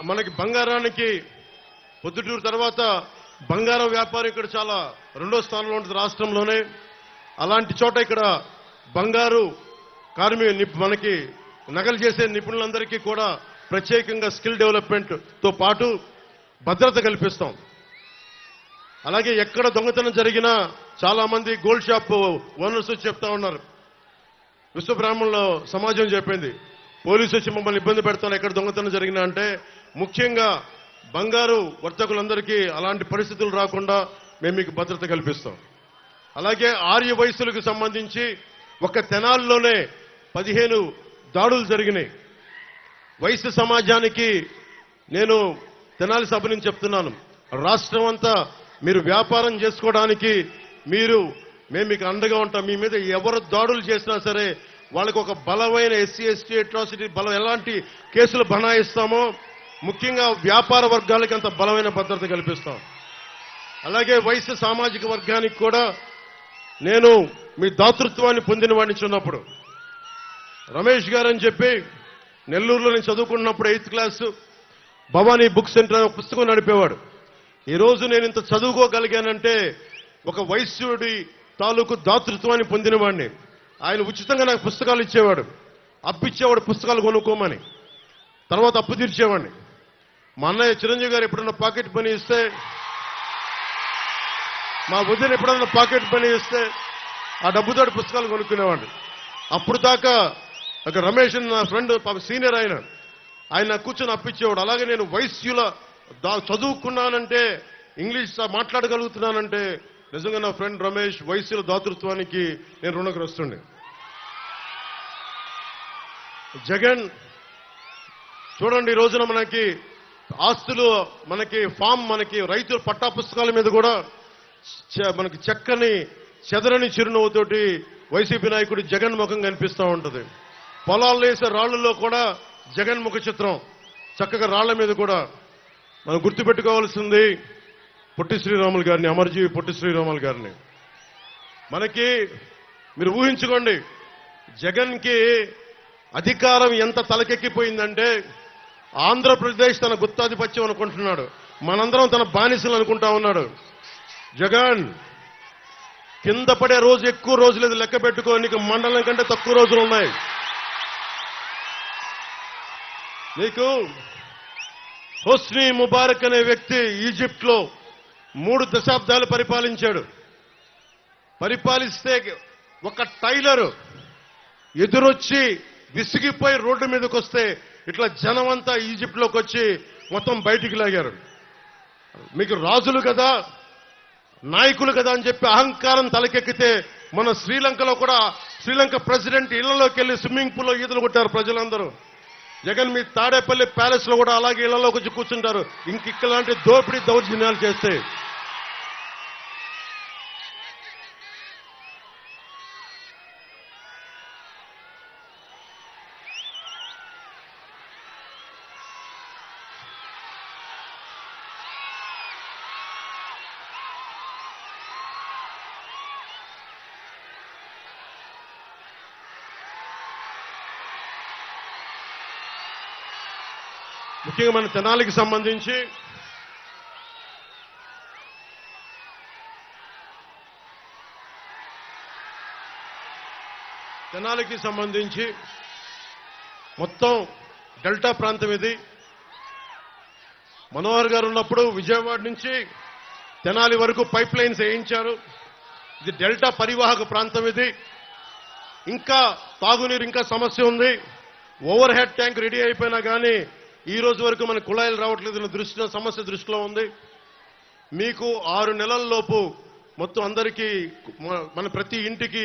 మనకి బంగారానికి పొద్దుటూరు తర్వాత బంగారం వ్యాపారం ఇక్కడ చాలా 2వ స్థానంలో ఉంటుంది రాష్ట్రంలోనే. అలాంటి చోట ఇక్కడ బంగారు మనకి నగలు చేసే నిపుణులందరికీ కూడా ప్రత్యేకంగా స్కిల్ డెవలప్మెంట్ తో పాటు భద్రత కల్పిస్తాం. అలాగే ఎక్కడ దొంగతనం జరిగినా చాలా మంది గోల్డ్ షాప్ ఓనర్స్ చెప్తా ఉన్నారు, విశ్వబ్రాహ్మణుల సమాజం చెప్పింది, పోలీసు వచ్చి మమ్మల్ని ఇబ్బంది పెడతాను ఎక్కడ దొంగతనం జరిగినా అంటే. ముఖ్యంగా బంగారు వర్తకులందరికీ అలాంటి పరిస్థితులు రాకుండా మేము మీకు భద్రత కల్పిస్తాం. అలాగే ఆర్య వయసులకు సంబంధించి ఒక తెనాల్లోనే 15 దాడులు జరిగినాయి. వయసు సమాజానికి నేను తెనాలి సభ నుంచి చెప్తున్నాను, రాష్ట్రం అంతా మీరు వ్యాపారం చేసుకోవడానికి మేము మీకు అండగా ఉంటాం. మీ మీద ఎవరు దాడులు చేసినా సరే వాళ్ళకి ఒక బలమైన ఎస్సీ ఎస్టీ అట్రాసిటీ ఎలాంటి కేసులు బనాయిస్తామో ముఖ్యంగా వ్యాపార వర్గాలకి అంత బలమైన భద్రత కల్పిస్తాం. అలాగే వయసు సామాజిక వర్గానికి కూడా నేను మీ దాతృత్వాన్ని పొందిన వాడిని చిన్నప్పుడు. రమేష్ గారు అని చెప్పి నెల్లూరులో నేను చదువుకున్నప్పుడు 8th class Bhavani book centre అనే ఒక పుస్తకం నడిపేవాడు. ఈ రోజు నేను ఇంత చదువుకోగలిగానంటే ఒక వైశ్యుడి తాలూకు దాతృత్వాన్ని పొందిన వాడిని. ఆయన ఉచితంగా నాకు పుస్తకాలు ఇచ్చేవాడు, అప్పిచ్చేవాడు పుస్తకాలు కొనుక్కోమని. తర్వాత అప్పు తీర్చేవాడిని. మా అన్నయ్య చిరంజీవి గారు ఎప్పుడన్నా పాకెట్ పని ఇస్తే, మా వదిన ఎప్పుడన్నా పాకెట్ పని ఇస్తే ఆ డబ్బుతో పుస్తకాలు కొనుక్కునేవాడిని. అప్పుడు దాకా ఒక రమేష్ నా ఫ్రెండ్ సీనియర్ ఆయన కూర్చొని అప్పిచ్చేవాడు. అలాగే నేను వైశ్యుల చదువుకున్నానంటే, ఇంగ్లీష్ మాట్లాడగలుగుతున్నానంటే నిజంగా నా ఫ్రెండ్ రమేష్ వైశ్యుల దాతృత్వానికి నేను రుణగ్రస్తుండే. జగన్ చూడండి, ఈ రోజున మనకి ఆస్తులు, మనకి ఫామ్, మనకి రైతుల పట్టా పుస్తకాల మీద కూడా మనకి చక్కని చెదరని చిరునవ్వుతోటి వైసీపీ నాయకుడు జగన్ ముఖం కనిపిస్తూ ఉంటుంది. పొలాల్లో వేసే రాళ్లలో కూడా జగన్ ముఖ చిత్రం చక్కగా రాళ్ల మీద కూడా. మనం గుర్తుపెట్టుకోవాల్సింది పొట్టి శ్రీరాములు గారిని, అమరజీవి పొట్టి శ్రీరాములు గారిని. మనకి మీరు ఊహించుకోండి, జగన్కి అధికారం ఎంత తలకెక్కిపోయిందంటే ఆంధ్రప్రదేశ్ తన గుత్తాధిపత్యం అనుకుంటున్నాడు, మనందరం తన బానిసలు అనుకుంటా ఉన్నాడు. జగన్ కింద పడే రోజు ఎక్కువ రోజులేదు, లెక్క పెట్టుకో, నీకు మండలం కంటే తక్కువ రోజులు ఉన్నాయి. నీకు హోస్ని ముబారక్ అనే వ్యక్తి ఈజిప్ట్ లో 3 దశాబ్దాలు పరిపాలించాడు. పరిపాలిస్తే ఒక టైలర్ ఎదురొచ్చి విసిగిపోయి రోడ్డు మీదకి వస్తే ఇట్లా జనం అంతా ఈజిప్ట్ లోకి వచ్చి మొత్తం బయటికి లాగారు. మీకు రాజులు కదా, నాయకులు కదా అని చెప్పి అహంకారం తలకెక్కితే మన శ్రీలంకలో కూడా శ్రీలంక ప్రెసిడెంట్ ఇళ్లలోకి వెళ్లి స్విమ్మింగ్ పూల్లో ఈతలు కొట్టారు ప్రజలందరూ. జగన్ మీ తాడేపల్లి ప్యాలెస్ లో కూడా అలాగే ఇళ్లలోకి వచ్చి కూర్చుంటారు ఇంకిలాంటి దోపిడీ దౌర్జన్యాలు చేస్తే. ముఖ్యంగా మన తెనాలికి సంబంధించి మొత్తం డెల్టా ప్రాంతం ఇది. మనోహర్ గారు ఉన్నప్పుడు విజయవాడ నుంచి తెనాలి వరకు పైప్ లైన్స్ వేయించారు. ఇది డెల్టా పరివాహక ప్రాంతం. ఇది ఇంకా తాగునీరు ఇంకా సమస్య ఉంది. ఓవర్ హెడ్ ట్యాంక్ రెడీ అయిపోయినా కానీ ఈ రోజు వరకు మన కుళాయిలు రావట్లేదు. సమస్య దృష్టిలో ఉంది. మీకు 6 నెలల లోపు మొత్తం అందరికీ మన ప్రతి ఇంటికి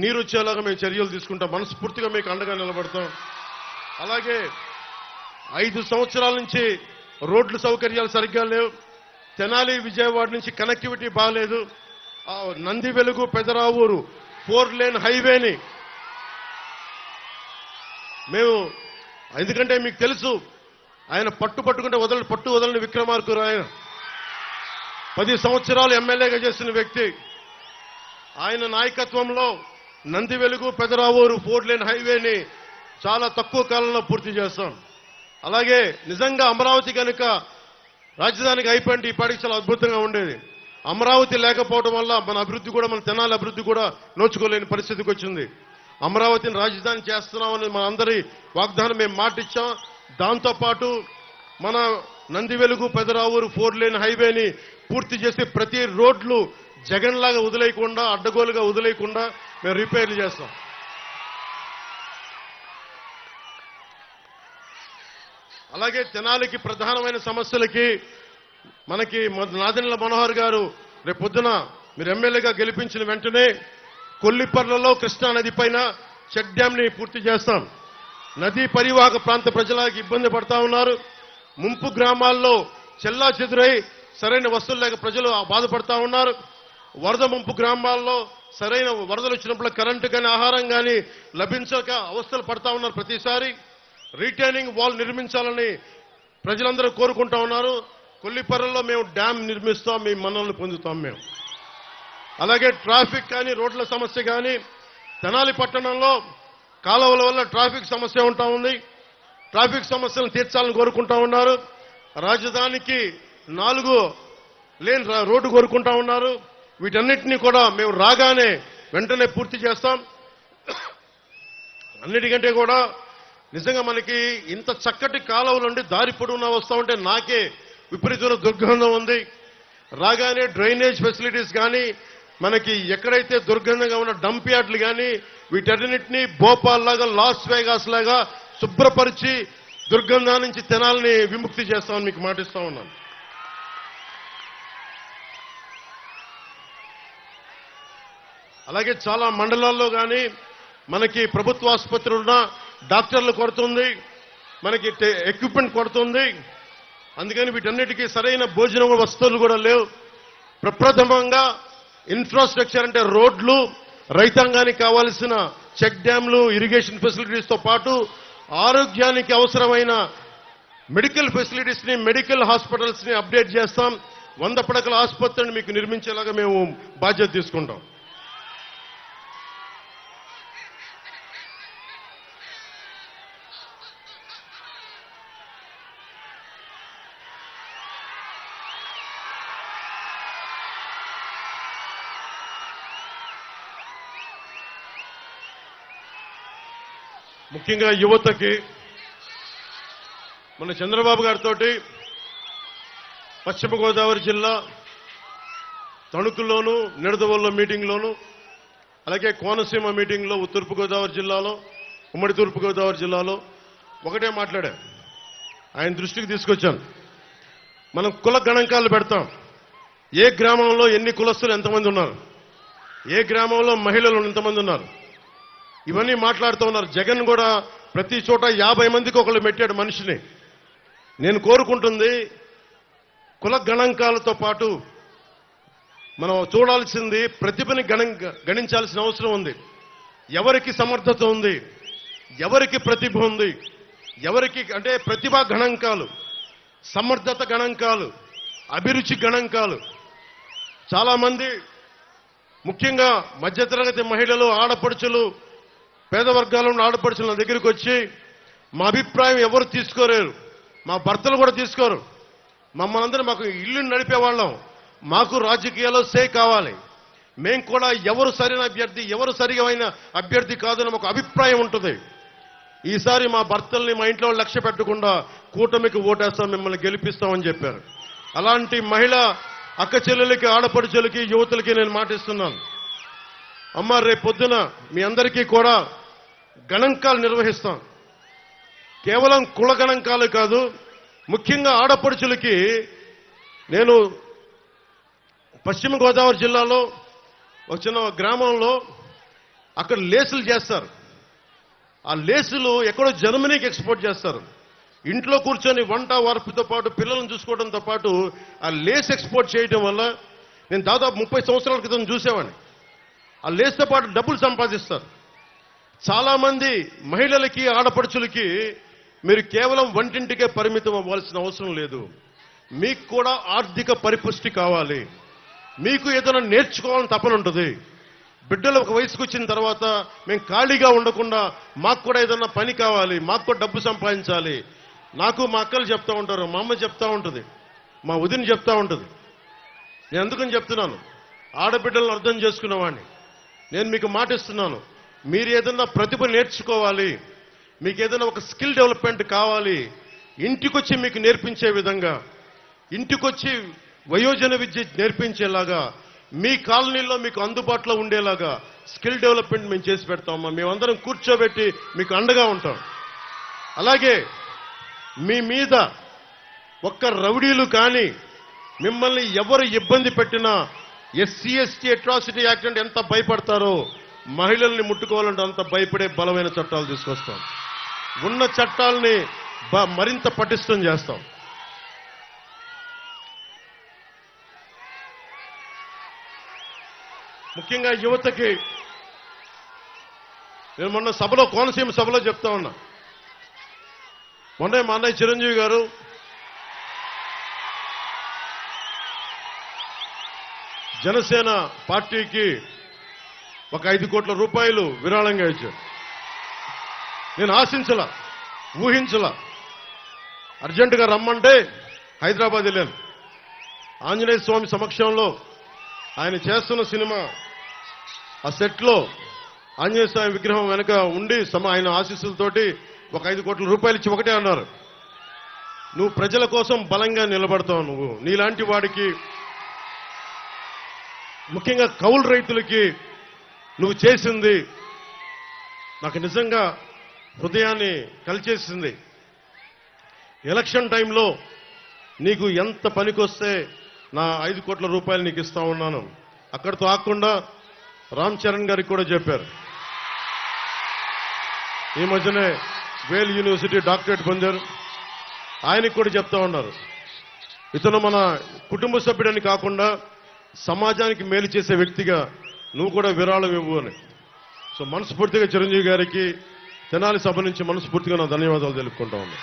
నీరు వచ్చేలాగా మేము చర్యలు తీసుకుంటాం. మనస్ఫూర్తిగా మీకు అండగా నిలబడతాం. అలాగే 5 సంవత్సరాల నుంచి రోడ్లు సౌకర్యాలు సరిగ్గా లేవు. తెనాలి విజయవాడ నుంచి కనెక్టివిటీ బాగాలేదు. నంది వెలుగు పెదరావూరు 4 లేన్ హైవేని మేము, ఎందుకంటే మీకు తెలుసు ఆయన పట్టుకుంటే పట్టు వదలని విక్రమార్కుడు. ఆయన 10 సంవత్సరాలు ఎమ్మెల్యేగా చేసిన వ్యక్తి. ఆయన నాయకత్వంలో నంది వెలుగు పెదరావూరు 4 లేన్ హైవేని చాలా తక్కువ కాలంలో పూర్తి చేస్తాం. అలాగే నిజంగా అమరావతి కనుక రాజధానికి అయిపోయింది ఈ పాటికి చాలా అద్భుతంగా ఉండేది. అమరావతి లేకపోవడం వల్ల మన అభివృద్ధి కూడా, మన తెనాలి అభివృద్ధి కూడా నోచుకోలేని పరిస్థితికి వచ్చింది. అమరావతిని రాజధాని చేస్తున్నామని మన అందరి వాగ్దానం మేము మాటిచ్చాం. దాంతోపాటు మన నంది వెలుగు పెదరావూరు 4 లేన్ హైవేని పూర్తి చేసి ప్రతి రోడ్లు జగన్ లాగా వదిలేయకుండా, అడ్డగోలుగా వదిలేయకుండా మేము రిపేర్లు చేస్తాం. అలాగే తెనాలికి ప్రధానమైన సమస్యలకి మనకి నాదెండ్ల మనోహర్ గారు రేపు పొద్దున మీరు ఎమ్మెల్యేగా గెలిపించిన వెంటనే కొల్లిపర్లలో కృష్ణా నది పైన చెక్ డ్యామ్ ని పూర్తి చేస్తాం. నదీ పరివాహక ప్రాంత ప్రజలకు ఇబ్బంది పడతా ఉన్నారు. ముంపు గ్రామాల్లో చెల్లా చెదురై సరైన వసతులు లేక ప్రజలు బాధపడతా ఉన్నారు. వరద ముంపు గ్రామాల్లో సరైన వరదలు వచ్చినప్పుడు కరెంటు కానీ ఆహారం కానీ లభించక అవస్థలు పడతా ఉన్నారు. ప్రతిసారి రీటైనింగ్ వాల్ నిర్మించాలని ప్రజలందరూ కోరుకుంటా ఉన్నారు. కొల్లిపర్రలో మేము డ్యామ్ నిర్మిస్తాం, మీ మన్ననలు పొందుతాం. మేము అలాగే ట్రాఫిక్ కానీ రోడ్ల సమస్య కానీ తెనాలి పట్టణంలో కాలువల వల్ల ట్రాఫిక్ సమస్య ఉంటా ఉంది. ట్రాఫిక్ సమస్యలను తీర్చాలని కోరుకుంటా ఉన్నారు. రాజధానికి 4 లేన్ రోడ్డు కోరుకుంటా ఉన్నారు. వీటన్నిటినీ కూడా మేము రాగానే వెంటనే పూర్తి చేస్తాం. అన్నిటికంటే కూడా నిజంగా మనకి ఇంత చక్కటి కాలువలు ఉండి దారి పొడవునా వస్తూ ఉంటే నాకే విపరీతమైన దుర్గంధం ఉంది. రాగానే డ్రైనేజ్ ఫెసిలిటీస్ కానీ మనకి ఎక్కడైతే దుర్గంధంగా ఉన్న డంప్ యార్డ్లు కానీ వీటన్నిటినీ భోపాల్ లాగా లాస్ వేగాస్ లాగా శుభ్రపరిచి దుర్గంధం నుంచి తెనాలని విముక్తి చేస్తామని మీకు మాటిస్తా ఉన్నాను. అలాగే చాలా మండలాల్లో కానీ మనకి ప్రభుత్వ ఆసుపత్రులు ఉన్న డాక్టర్లు కొడుతుంది, మనకి ఎక్విప్మెంట్ కొడుతుంది. అందుకని వీటన్నిటికీ సరైన భోజనం వస్తువులు కూడా లేవు. ప్రప్రథమంగా ఇన్ఫ్రాస్ట్రక్చర్ అంటే రోడ్లు, రైతాంగానికి కావాల్సిన చెక్ డ్యాంలు, ఇరిగేషన్ ఫెసిలిటీస్తో పాటు ఆరోగ్యానికి అవసరమైన మెడికల్ ఫెసిలిటీస్ని, మెడికల్ హాస్పిటల్స్ని అప్డేట్ చేస్తాం. 100 పడకల ఆసుపత్రిని మీకు నిర్మించేలాగా మేము బాధ్యత తీసుకుంటాం. ముఖ్యంగా యువతకి మన చంద్రబాబు గారితో పశ్చిమ గోదావరి జిల్లా తణుకులోను, నిడదవోలు మీటింగ్లోను, అలాగే కోనసీమ మీటింగ్లో తూర్పు గోదావరి జిల్లాలో, ఉమ్మడి తూర్పు గోదావరి జిల్లాలో ఒకటే మాట్లాడా. ఆయన దృష్టికి తీసుకొచ్చాను. మనం కుల గణాంకాలు పెడతాం. ఏ గ్రామంలో ఎన్ని కులస్తులు ఎంతమంది ఉన్నారు, ఏ గ్రామంలో మహిళలు ఎంతమంది ఉన్నారు, ఇవన్నీ మాట్లాడుతూ ఉన్నారు. జగన్ కూడా ప్రతి చోట 50 మందికి ఒకళ్ళు పెట్టాడు మనిషిని. నేను కోరుకుంటుంది కుల గణాంకాలతో పాటు మనం చూడాల్సింది ప్రతిభని గణించాల్సిన అవసరం ఉంది. ఎవరికి సమర్థత ఉంది, ఎవరికి ప్రతిభ ఉంది, ఎవరికి అంటే ప్రతిభా గణాంకాలు, సమర్థత గణాంకాలు, అభిరుచి గణాంకాలు. చాలా మంది ముఖ్యంగా మధ్యతరగతి మహిళలు, ఆడపడుచులు, పేద వర్గాల ఉన్న ఆడపడుచుల దగ్గరికి వచ్చి మా అభిప్రాయం ఎవరు తీసుకోలేరు, మా భర్తలు కూడా తీసుకోరు, మమ్మల్ని అందరూ మాకు ఇల్లు నడిపేవాళ్ళం, మాకు రాజకీయాల్లో సే కావాలి, మేం కూడా ఎవరు సరైన అభ్యర్థి, ఎవరు సరిగా అభ్యర్థి కాదని మాకు అభిప్రాయం ఉంటుంది. ఈసారి మా భర్తల్ని మా ఇంట్లో లక్ష్య పెట్టకుండా కూటమికి ఓటేస్తాం, మిమ్మల్ని గెలిపిస్తామని చెప్పారు. అలాంటి మహిళ అక్క చెల్లెలకి, ఆడపడుచులకి, యువతులకి నేను మాటిస్తున్నాను. అమ్మ రేపు పొద్దున మీ అందరికీ కూడా గణాంకాలు నిర్వహిస్తాం. కేవలం కుల గణాంకాలు కాదు, ముఖ్యంగా ఆడపడుచులకి నేను పశ్చిమ గోదావరి జిల్లాలో ఒక చిన్న గ్రామంలో అక్కడ లేసులు చేస్తారు. ఆ లేసులు ఎక్కడో జర్మనీకి ఎక్స్పోర్ట్ చేస్తారు. ఇంట్లో కూర్చొని వంట వార్పుతో పాటు పిల్లలను చూసుకోవడంతో పాటు ఆ లేస్ ఎక్స్పోర్ట్ చేయడం వల్ల నేను దాదాపు 30 సంవత్సరాల క్రితం చూసేవాడిని. ఆ లేస్తో పాటు డబ్బులు సంపాదిస్తారు. చాలా మంది మహిళలకి, ఆడపడుచులకి మీరు కేవలం వంటింటికే పరిమితం అవ్వాల్సిన అవసరం లేదు. మీకు కూడా ఆర్థిక పరిపుష్టి కావాలి, మీకు ఏదైనా నేర్చుకోవాలని తపన ఉంటుంది. బిడ్డలు ఒక వయసుకు వచ్చిన తర్వాత మేము ఖాళీగా ఉండకుండా మాకు కూడా ఏదైనా పని కావాలి, మాకు కూడా డబ్బు సంపాదించాలి. నాకు మా అక్కలు చెప్తా ఉంటారు, మా అమ్మ చెప్తా ఉంటుంది, మా వదిన చెప్తా ఉంటుంది. నేను ఎందుకని చెప్తున్నాను, ఆడబిడ్డలను అర్థం చేసుకునేవాడిని. నేను మీకు మాటిస్తున్నాను, మీరు ఏదైనా ప్రతిభ నేర్చుకోవాలి, మీకు ఏదైనా ఒక స్కిల్ డెవలప్మెంట్ కావాలి, ఇంటికొచ్చి మీకు నేర్పించే విధంగా, ఇంటికొచ్చి వయోజన విద్య నేర్పించేలాగా, మీ కాలనీలో మీకు అందుబాటులో ఉండేలాగా స్కిల్ డెవలప్మెంట్ మేము చేసి పెడతామమ్మా. మేమందరం కూర్చోబెట్టి మీకు అండగా ఉంటాం. అలాగే మీ మీద ఒక్క రౌడీలు కానీ మిమ్మల్ని ఎవరు ఇబ్బంది పెట్టినా ఎస్సీ ఎస్టీ అట్రాసిటీ యాక్ట్ అంటే ఎంత భయపడతారో, మహిళల్ని ముట్టుకోవాలంటే అంత భయపడే బలమైన చట్టాలు తీసుకొస్తాం. ఉన్న చట్టాలని మరింత పటిష్టం చేస్తాం. ముఖ్యంగా యువతకి నేను మొన్న సభలో, కోనసీమ సభలో చెప్తా ఉన్నా. మొన్న మా అన్నయ్య చిరంజీవి గారు జనసేన పార్టీకి ఒక 5 కోట్ల రూపాయలు విరాళంగా ఇచ్చారు. నేను ఆశించలా, ఊహించలా. అర్జెంటుగా రమ్మంటే హైదరాబాద్ వెళ్ళాను. ఆంజనేయ స్వామి సమక్షంలో ఆయన చేస్తున్న సినిమా ఆ సెట్లో ఆంజనేయ స్వామి విగ్రహం వెనక ఉండి ఆయన ఆశీస్సులతోటి ఒక 5 కోట్ల రూపాయలు ఇచ్చి ఒకటే అన్నారు, నువ్వు ప్రజల కోసం బలంగా నిలబడతావు, నువ్వు నీలాంటి వాడికి, ముఖ్యంగా కౌలు రైతులకి నువ్వు చేసింది నాకు నిజంగా హృదయాన్ని కలిచేసింది. ఎలక్షన్ టైంలో నీకు ఎంత పనికొస్తే నా 5 కోట్ల రూపాయలు నీకు ఇస్తా ఉన్నాను. అక్కడితో ఆకుండా రామ్ చరణ్ గారికి కూడా చెప్పారు. ఈ మధ్యనే వేల్ యూనివర్సిటీ డాక్టరేట్ పొందారు. ఆయనకి కూడా చెప్తా ఉన్నారు, ఇతను మన కుటుంబ సభ్యుడని కాకుండా సమాజానికి మేలు చేసే వ్యక్తిగా నువ్వు కూడా విరాళం ఇవ్వు అని. సో మనస్ఫూర్తిగా చిరంజీవి గారికి తెనాలి సభ నుంచి మనస్ఫూర్తిగా నా ధన్యవాదాలు తెలుపుకుంటా ఉన్నా.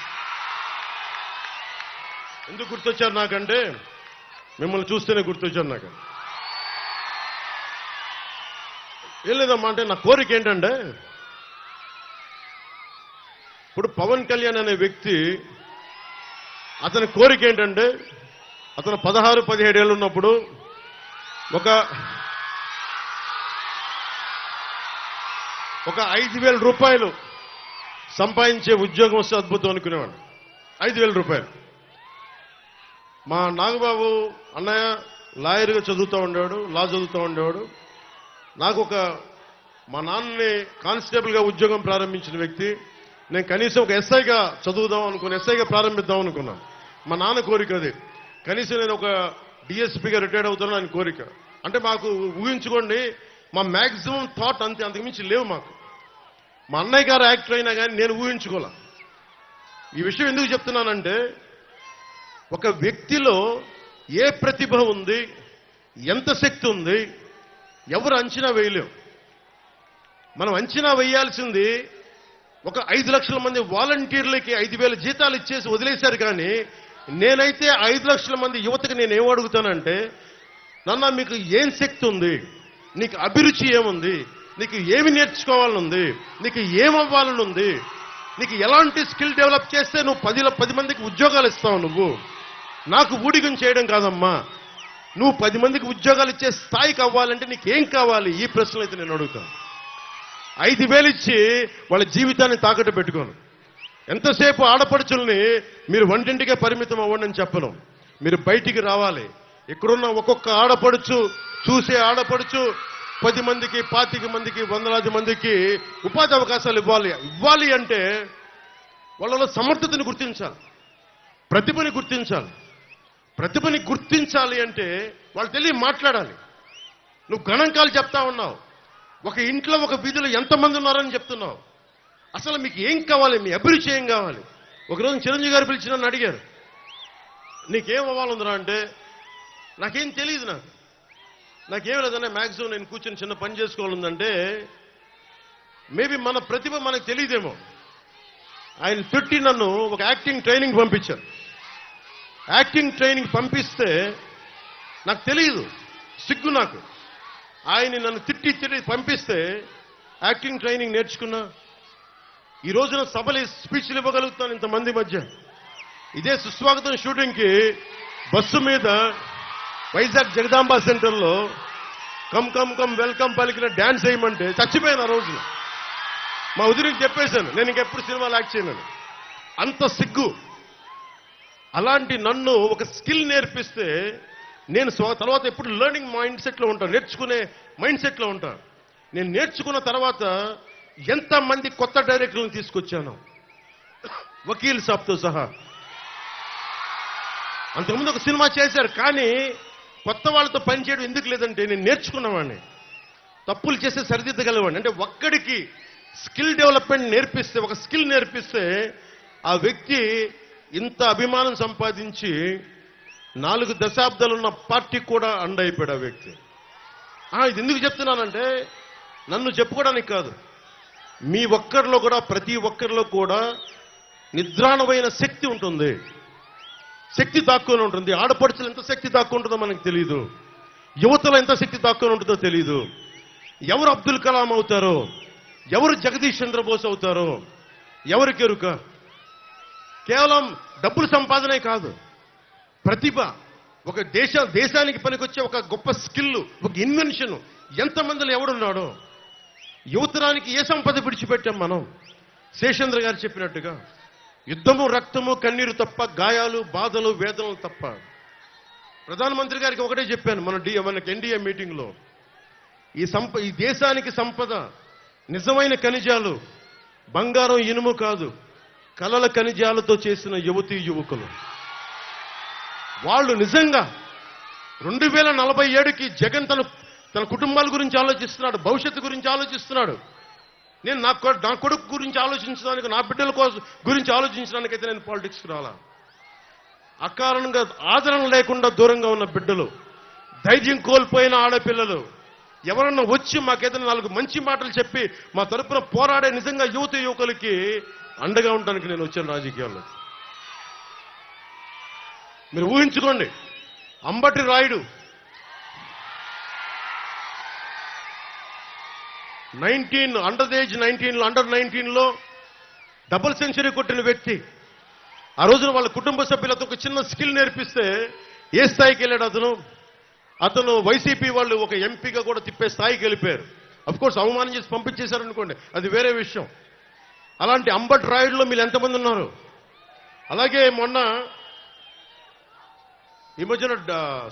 ఎందుకు గుర్తొచ్చారు నాకంటే, మిమ్మల్ని చూస్తేనే గుర్తొచ్చారు నాకు. ఏం లేదమ్మా, అంటే నా కోరిక ఏంటంటే, ఇప్పుడు పవన్ కళ్యాణ్ అనే వ్యక్తి, అతని కోరిక ఏంటంటే, అతను 16-17 ఏళ్ళు ఉన్నప్పుడు ఒక 5,000 రూపాయలు సంపాదించే ఉద్యోగం వస్తే అద్భుతం అనుకునేవాడు. 5,000 రూపాయలు. మా నాగబాబు అన్నయ్య లాయర్గా చదువుతూ ఉండేవాడు, లా చదువుతూ ఉండేవాడు. నాకు మా నాన్నని కానిస్టేబుల్గా ఉద్యోగం ప్రారంభించిన వ్యక్తి. నేను కనీసం ఒక ఎస్ఐగా చదువుదాం అనుకున్నాను, ఎస్ఐగా ప్రారంభిద్దాం అనుకున్నాను. మా నాన్న కోరిక అది. కనీసం నేను ఒక డిఎస్పీగా రిటైర్డ్ అవుతాను ఆయన కోరిక. అంటే మాకు ఊహించుకోండి, మా మ్యాక్సిమం థాట్ అంతే, అంతకుమించి లేవు మాకు. మా అన్నయ్య గారు యాక్టర్ అయినా కానీ నేను ఊహించుకోలే. ఈ విషయం ఎందుకు చెప్తున్నానంటే, ఒక వ్యక్తిలో ఏ ప్రతిభ ఉంది, ఎంత శక్తి ఉంది, ఎవరు అంచనా వేయలేం. మనం అంచనా వేయాల్సింది ఒక 5 లక్షల మంది వాలంటీర్లకి 5,000 జీతాలు ఇచ్చేసి వదిలేశారు. కానీ నేనైతే 5 లక్షల మంది యువతకి నేను ఏం అడుగుతానంటే, నాన్న మీకు ఏం శక్తి ఉంది, నీకు అభిరుచి ఏముంది, నీకు ఏమి నేర్చుకోవాలనుంది, నీకు ఏమవ్వాలనుంది, నీకు ఎలాంటి స్కిల్ డెవలప్ చేస్తే నువ్వు 10 మందికి ఉద్యోగాలు ఇస్తావు. నువ్వు నాకు ఊడిగం చేయడం కాదమ్మా, నువ్వు 10 మందికి ఉద్యోగాలు ఇచ్చే స్థాయికి అవ్వాలంటే నీకేం కావాలి? ఈ ప్రశ్నలు అయితే నేను అడుగుతాను. 5,000 ఇచ్చి వాళ్ళ జీవితాన్ని తాకట్టు పెట్టుకోను. ఎంతసేపు ఆడపడుచుల్ని మీరు వంటింటికే పరిమితం అవ్వండి అని చెప్పను. మీరు బయటికి రావాలి. ఇక్కడున్న ఒక్కొక్క ఆడపడుచు, చూసే ఆడపడుచు 10 మందికి, 25 మందికి, 100 మందికి ఉపాధి అవకాశాలు ఇవ్వాలి అంటే వాళ్ళలో సమర్థతని గుర్తించాలి, ప్రతిభని గుర్తించాలి. ప్రతిభని గుర్తించాలి అంటే వాళ్ళు తెలియ మాట్లాడాలి. నువ్వు గణాంకాలు చెప్తా ఉన్నావు, ఒక ఇంట్లో ఒక వీధిలో ఎంతమంది ఉన్నారని చెప్తున్నావు. అసలు మీకు ఏం కావాలి, మీ అభిరుచి ఏం కావాలి? ఒకరోజు చిరంజీవి గారు పిలిచి నన్ను అడిగారు, నీకేం అవ్వాలందరా అంటే, నాకేం తెలియదు, నాకేం లేదన్నా మ్యాక్సిమం నేను కూర్చొని చిన్న పని చేసుకోవాలందంటే, మేబీ మన ప్రతిభ మనకు తెలియదేమో. ఆయన తిట్టి నన్ను ఒక యాక్టింగ్ ట్రైనింగ్ పంపించారు. యాక్టింగ్ ట్రైనింగ్ పంపిస్తే నాకు తెలియదు, సిగ్గు నాకు. ఆయన నన్ను తిట్టి పంపిస్తే యాక్టింగ్ ట్రైనింగ్ నేర్చుకున్నా. ఈ రోజున సభలు స్పీచ్లు ఇవ్వగలుగుతాను ఇంతమంది మధ్య. ఇదే సుస్వాగతం షూటింగ్కి బస్సు మీద వైజాగ్ జగదాంబ సెంటర్లో కమ్ కమ్ కమ్ వెల్కమ్ పలికిన డాన్స్ వేయమంటే చచ్చిపోయాను. ఆ రోజున మా ఉదిరికి చెప్పేశాను, నేను ఇంకెప్పుడు సినిమాలు యాక్ట్ చేయను. అంత సిగ్గు. అలాంటి నన్ను ఒక స్కిల్ నేర్పిస్తే నేను తర్వాత ఎప్పుడు లెర్నింగ్ మైండ్ సెట్లో ఉంటాను, నేర్చుకునే మైండ్ సెట్లో ఉంటాను. నేను నేర్చుకున్న తర్వాత ఎంతమంది కొత్త డైరెక్టర్లను తీసుకొచ్చాను, వకీల్ సాబ్తో సహా. అంతకుముందు ఒక సినిమా చేశారు, కానీ కొత్త వాళ్ళతో పనిచేయడం ఎందుకు లేదంటే నేను నేర్చుకున్నవాడిని, తప్పులు చేస్తే సరిదిద్దగలవాడిని. అంటే ఒక్కడికి స్కిల్ డెవలప్మెంట్ నేర్పిస్తే, ఒక స్కిల్ నేర్పిస్తే ఆ వ్యక్తి ఇంత అభిమానం సంపాదించి 4 దశాబ్దాలు ఉన్న పార్టీ కూడా అండైపోయాడు ఆ వ్యక్తి. ఇది ఎందుకు చెప్తున్నానంటే, నన్ను చెప్పుకోవడానికి కాదు, మీ ఒక్కరిలో కూడా, ప్రతి ఒక్కరిలో కూడా నిద్రాణమైన శక్తి ఉంటుంది, శక్తి దాక్కుని ఉంటుంది. ఆడపడుచులు ఎంత శక్తి దాక్కుంటుందో మనకు తెలియదు. యువతలో ఎంత శక్తి దాక్కుని ఉంటుందో తెలియదు. ఎవరు అబ్దుల్ కలాం అవుతారో, ఎవరు జగదీష్ చంద్రబోస్ అవుతారో ఎవరికి ఎరుక. కేవలం డబ్బులు సంపాదనే కాదు, ప్రతిభ, ఒక దేశానికి పనికొచ్చే ఒక గొప్ప స్కిల్, ఒక ఇన్వెన్షన్ ఎంతమందిలో ఎవడున్నాడో. యువతరానికి ఏ సంపద విడిచిపెట్టాం మనం? శేషేంద్ర గారు చెప్పినట్టుగా యుద్ధము, రక్తము, కన్నీరు తప్ప, గాయాలు, బాధలు, వేదనలు తప్ప. ప్రధానమంత్రి గారికి ఒకటే చెప్పాను మనకి ఎన్డీఏ మీటింగ్లో, ఈ దేశానికి సంపద నిజమైన ఖనిజాలు, బంగారం, ఇనుము కాదు, కలల ఖనిజాలతో చేసిన యువతీ యువకులు. వాళ్ళు నిజంగా 2047కి జగన్ తన కుటుంబాల గురించి ఆలోచిస్తున్నాడు, భవిష్యత్తు గురించి ఆలోచిస్తున్నాడు. నేను నా కొడుకు గురించి ఆలోచించడానికి, నా బిడ్డల గురించి ఆలోచించడానికైతే నేను పాలిటిక్స్కి రాలా. అకారణంగా ఆదరణ లేకుండా దూరంగా ఉన్న బిడ్డలు, ధైర్యం కోల్పోయిన ఆడపిల్లలు ఎవరన్నా వచ్చి మాకేదైనా 4 మంచి మాటలు చెప్పి మా తరపున పోరాడే నిజంగా యువత యువకులకి అండగా ఉండడానికి నేను వచ్చాను రాజకీయాల్లో. మీరు ఊహించుకోండి, అంబటి రాయుడు 19 అండర్ 19లో డబుల్ సెంచరీ కొట్టిన వ్యక్తి. ఆ రోజున వాళ్ళ కుటుంబ సభ్యులతో ఒక చిన్న స్కిల్ నేర్పిస్తే ఏ స్థాయికి వెళ్ళాడు అతను వైసీపీ వాళ్ళు ఒక ఎంపీగా కూడా తిప్పే స్థాయికి వెళ్ళిపోయారు. అఫ్కోర్స్ అవమానం చేసి పంపించేశారనుకోండి, అది వేరే విషయం. అలాంటి అంబటి రాయుడులో మీరు ఎంతమంది ఉన్నారు? అలాగే మొన్న ఈ మధ్యన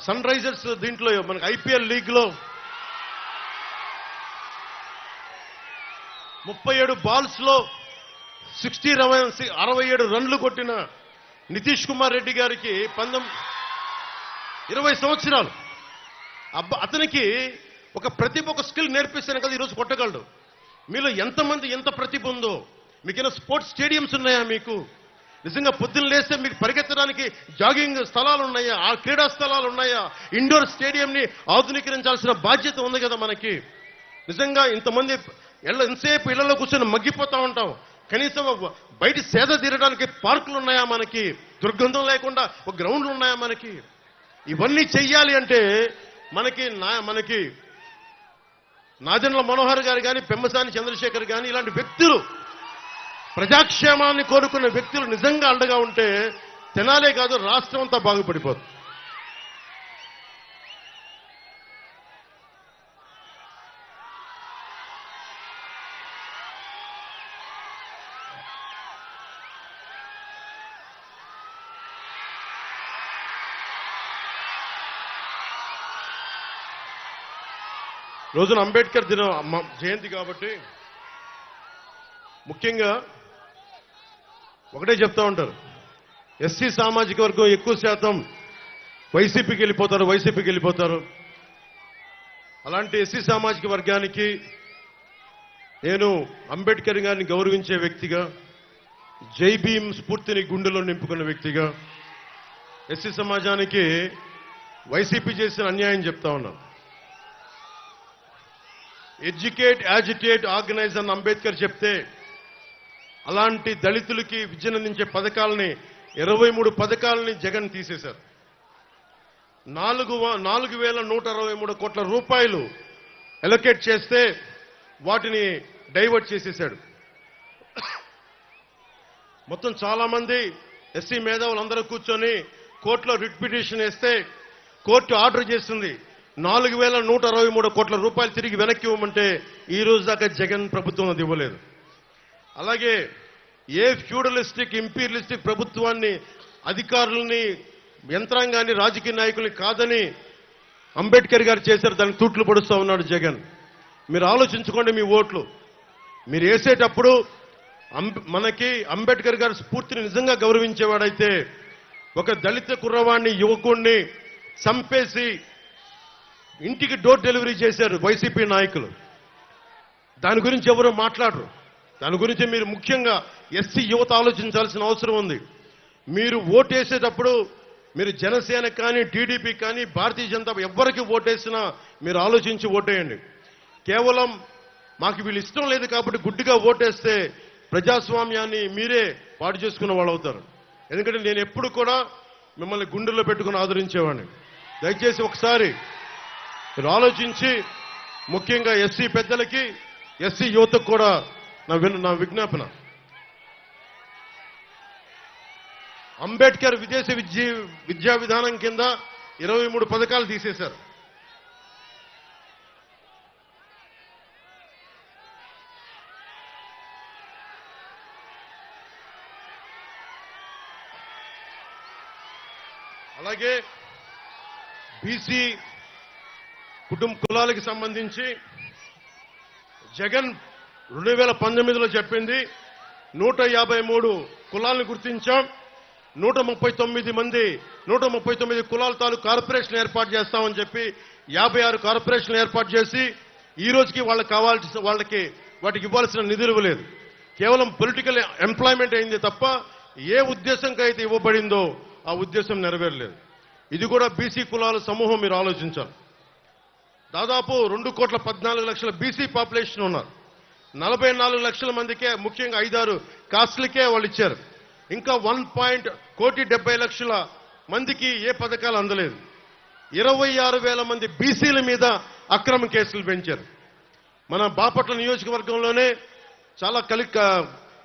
సన్ రైజర్స్ దీంట్లో మనకి ఐపీఎల్ లీగ్లో 37 బాల్స్లో 67 రన్లు కొట్టిన నితీష్ కుమార్ రెడ్డి గారికి 20 సంవత్సరాలు. అతనికి ఒక ప్రతిభ, ఒక స్కిల్ నేర్పిస్తాను కదా ఈరోజు కొట్టగలడు. మీలో ఎంతమంది ఎంత ప్రతిభ ఉందో. మీకైనా స్పోర్ట్స్ స్టేడియంస్ ఉన్నాయా? మీకు నిజంగా పొద్దున్న లేస్తే మీకు పరిగెత్తడానికి జాగింగ్ స్థలాలు ఉన్నాయా? ఆ క్రీడా స్థలాలు ఉన్నాయా? ఇండోర్ స్టేడియంని ఆధునీకరించాల్సిన బాధ్యత ఉంది కదా మనకి. నిజంగా ఇంతమంది ఎంతసేపు ఇళ్లలో కూర్చొని మగ్గిపోతా ఉంటాం. కనీసం బయట సేద తీరడానికి పార్కులు ఉన్నాయా మనకి? దుర్గంధం లేకుండా ఒక గ్రౌండ్లు ఉన్నాయా మనకి? ఇవన్నీ చెయ్యాలి అంటే మనకి నాదెండ్ల మనోహర్ గారు కానీ, పెమ్మసాని చంద్రశేఖర్ కానీ, ఇలాంటి వ్యక్తులు, ప్రజాక్షేమాన్ని కోరుకున్న వ్యక్తులు నిజంగా అండగా ఉంటే తెనాలే కాదు రాష్ట్రం అంతా బాగుపడిపోతుంది. రోజున అంబేద్కర్ జయంతి కాబట్టి ముఖ్యంగా ఒకటే చెప్తా ఉంటారు, ఎస్సీ సామాజిక వర్గం ఎక్కువ శాతం వైసీపీకి వెళ్ళిపోతారు. అలాంటి ఎస్సీ సామాజిక వర్గానికి నేను అంబేద్కర్ గారిని గౌరవించే వ్యక్తిగా, జై భీమ్ స్ఫూర్తిని గుండెలో నింపుకున్న వ్యక్తిగా, ఎస్సీ సమాజానికి వైసీపీ చేసిన అన్యాయం చెప్తా ఉన్నాను. ఎడ్యుకేట్, యాజిటేట్, ఆర్గనైజ్ అని అంబేద్కర్ చెప్తే అలాంటి దళితులకి విద్యనందించే పథకాలని 23 పథకాలని జగన్ తీసేశారు. 4,163 కోట్ల రూపాయలు అలొకేట్ చేస్తే వాటిని డైవర్ట్ చేసేశాడు. మొత్తం చాలా మంది ఎస్సీ మేధావులందరూ కూర్చొని కోర్టులో రిట్ పిటిషన్ వేస్తే కోర్టు ఆర్డర్ చేస్తుంది 4,163 కోట్ల రూపాయలు తిరిగి వెనక్కి ఇవ్వమంటే ఈ రోజు దాకా జగన్ ప్రభుత్వం అది ఇవ్వలేదు. అలాగే ఏ ఫ్యూడలిస్టిక్, ఇంపీరియలిస్టిక్ ప్రభుత్వాన్ని, అధికారుల్ని, యంత్రాంగాన్ని, రాజకీయ నాయకుల్ని కాదని అంబేద్కర్ గారు చేశారు, దానికి తూట్లు పొడుస్తూ ఉన్నాడు జగన్. మీరు ఆలోచించుకోండి, మీ ఓట్లు మీరు వేసేటప్పుడు మనకి అంబేద్కర్ గారి స్ఫూర్తిని నిజంగా గౌరవించేవాడైతే ఒక దళిత కుర్రవాణ్ణి, యువకుణ్ణి చంపేసి ఇంటికి డోర్ డెలివరీ చేశారు వైసీపీ నాయకులు. దాని గురించి ఎవరు మాట్లాడరు. దాని గురించి మీరు ముఖ్యంగా ఎస్సీ యువత ఆలోచించాల్సిన అవసరం ఉంది. మీరు ఓటేసేటప్పుడు మీరు జనసేన కానీ, టీడీపీ కానీ, భారతీయ జనతా ఎవ్వరికి ఓటేసినా మీరు ఆలోచించి ఓటేయండి. కేవలం మాకు వీళ్ళు ఇష్టం లేదు కాబట్టి గుడ్డిగా ఓటేస్తే ప్రజాస్వామ్యాన్ని మీరే పాడు చేసుకున్న వాళ్ళు అవుతారు. ఎందుకంటే నేను ఎప్పుడు కూడా మిమ్మల్ని గుండెల్లో పెట్టుకుని ఆదరించేవాడిని. దయచేసి ఒకసారి మీరు ఆలోచించి ముఖ్యంగా ఎస్సీ పెద్దలకి ఎస్సీ యువతకు కూడా నా విజ్ఞాపన, అంబేద్కర్ విదేశీ విద్యా విధానం కింద 23 పథకాలు తీసేశారు. అలాగే బీసీ కులాలకి సంబంధించి జగన్ 2019లో చెప్పింది 153 కులాలను గుర్తించాం, 139 కులాల తాలూకు కార్పొరేషన్ ఏర్పాటు చేస్తామని చెప్పి 56 కార్పొరేషన్లు ఏర్పాటు చేసి ఈ రోజుకి వాళ్ళకి వాటికి ఇవ్వాల్సిన నిధులు ఇవ్వలేదు. కేవలం పొలిటికల్ ఎంప్లాయ్మెంట్ అయింది తప్ప ఏ ఉద్దేశంకి అయితే ఇవ్వబడిందో ఆ ఉద్దేశం నెరవేరలేదు. ఇది కూడా బీసీ కులాల సమూహం మీరు ఆలోచించాలి. దాదాపు 2,14,00,000 బీసీ పాపులేషన్ ఉన్నారు. 44 లక్షల మందికే, ముఖ్యంగా 5-6 కాస్ట్లకే వాళ్ళు ఇచ్చారు. ఇంకా 1,70,00,000 మందికి ఏ పథకాలు అందలేదు. 26,000 మంది బీసీల మీద అక్రమ కేసులు పెంచారు. మన బాపట్ల నియోజకవర్గంలోనే చాలా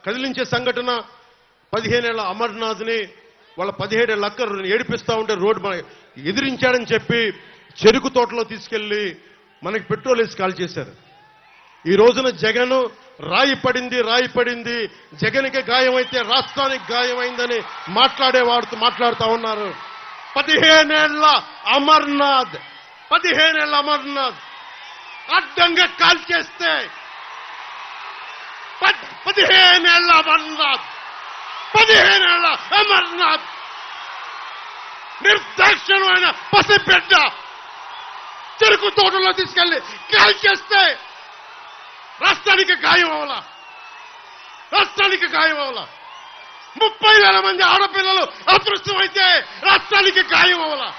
కదిలించే సంఘటన, 15 ఏళ్ల అమర్నాథ్ని వాళ్ళ 17 ఏళ్ల అక్క ఏడిపిస్తా ఉంటే రోడ్డు ఎదిరించాడని చెప్పి చెరుకు తోటలో తీసుకెళ్లి మనకి పెట్రోల్ వేసి కాల్ చేశారు. ఈ రోజున జగన్ రాయి పడింది, జగన్కి గాయమైతే రాష్ట్రానికి గాయమైందని మాట్లాడుతూ ఉన్నారు. 15 ఏళ్ల అమర్నాథ్ అడ్డంగా కాల్ చేస్తే 15 ఏళ్ల అమర్నాథ్ నిర్దాక్షిణ్యమైన పసిబిడ్డ చెరుకు తోటలో తీసుకెళ్లి కాల్ చేస్తే రాష్ట్రానికి గాయం అవలా. 30,000 మంది ఆడపిల్లలు అదృష్టమైతే రాష్ట్రానికి గాయం అవలా.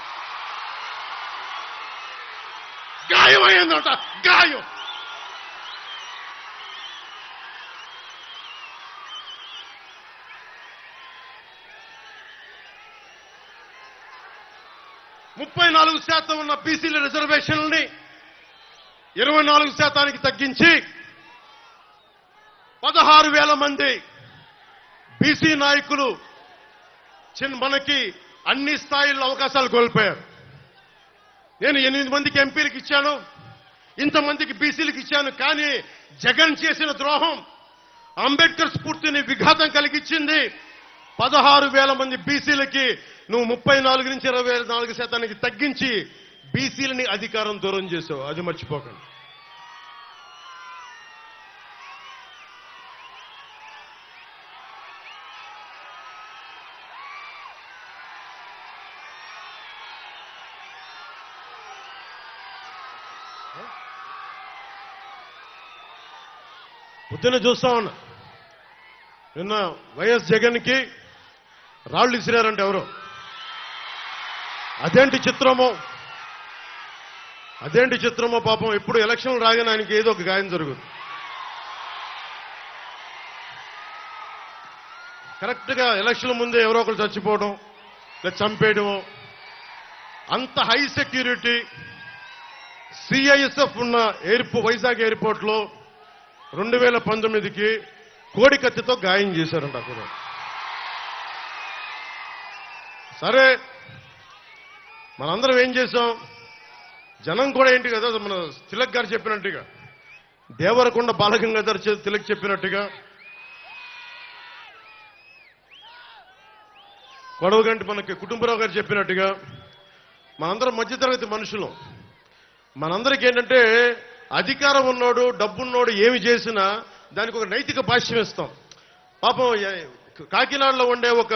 గాయం అయ్యిందట, గాయం. %40 ఉన్న బీసీల రిజర్వేషన్లని 24% తగ్గించి 16,000 మంది బీసీ నాయకులు మనకి అన్ని స్థాయిల్లో అవకాశాలు కోల్పోయారు. నేను 8 మందికి ఎంపీలకు ఇచ్చాను, ఇంతమందికి బీసీలకు ఇచ్చాను. కానీ జగన్ చేసిన ద్రోహం, అంబేద్కర్ స్ఫూర్తిని విఘాతం కలిగించింది. 16,000 మంది బీసీలకి నువ్వు 34 నుంచి 24% తగ్గించి బీసీలని అధికారం దూరం చేసావు. అది మర్చిపోకండి. పొద్దున్న చూస్తా ఉన్నా, నిన్న వైఎస్ జగన్కి రాళ్లు ఇసిరారంటే ఎవరు? అదేంటి చిత్రమో పాపం. ఇప్పుడు ఎలక్షన్లు రాగానే ఆయనకి ఏదో ఒక గాయం జరుగుతుంది. కరెక్ట్గా ఎలక్షన్ల ముందే ఎవరో ఒకరు చచ్చిపోవడం లేదా చంపేయడం. అంత హై సెక్యూరిటీ సిఐఎస్ఎఫ్ ఉన్న వైజాగ్ ఎయిర్పోర్ట్లో 2019కి కోడి కత్తితో గాయం చేశారంట అక్కడ. సరే, మనందరం ఏం చేశాం? జనం కూడా ఏంటి కదా, మన తిలక్ గారు చెప్పినట్టుగా, దేవరకొండ బాలగంగాధర్ తిలక్ చెప్పినట్టుగా, కొడవగంటి మనకి కుటుంబరావు గారు చెప్పినట్టుగా, మనందరం మధ్యతరగతి మనుషులు. మనందరికీ ఏంటంటే అధికారం ఉన్నోడు, డబ్బున్నోడు ఏమి చేసినా దానికి ఒక నైతిక భాష్యం ఇస్తాం. పాపం కాకినాడలో ఉండే ఒక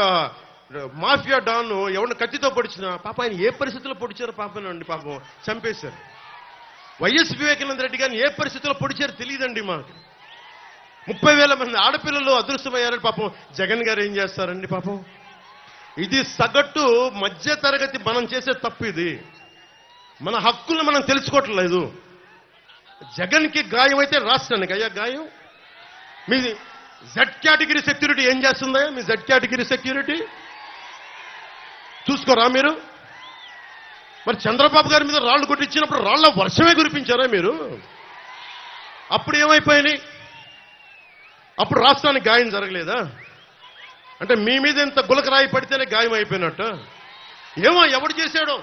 మాఫియా డాన్ ఎవరిని కత్తితో పొడిచినా పాప ఆయన ఏ పరిస్థితుల్లో పొడిచారో పాపనండి, పాపం చంపేశారు. వైఎస్ వివేకానంద రెడ్డి గారిని ఏ పరిస్థితుల్లో పొడిచారో తెలియదండి మాకు. 30,000 మంది ఆడపిల్లలు అదృష్టమయ్యారని పాపం జగన్ గారు ఏం చేస్తారండి పాపం. ఇది సగటు మధ్య తరగతి మనం చేసే తప్పు. ఇది మన హక్కులను మనం తెలుసుకోవట్లేదు. జగన్కి గాయం అయితే రాష్ట్రానికి అయ్యా గాయం. మీ జెడ్ కేటగిరీ సెక్యూరిటీ ఏం చేస్తుందా? మీ జెడ్ కేటగిరీ సెక్యూరిటీ చూసుకోరా మీరు? మరి చంద్రబాబు గారి మీద రాళ్లు కొట్టించినప్పుడు రాళ్ల వర్షమే కురిపించారా మీరు? అప్పుడు ఏమైపోయినాయి? అప్పుడు రాష్ట్రానికి గాయం జరగలేదా? అంటే మీ మీద ఇంత గులకరాయి పడితేనే గాయం అయిపోయినట్టు. ఏమో ఎవడు చేశాడో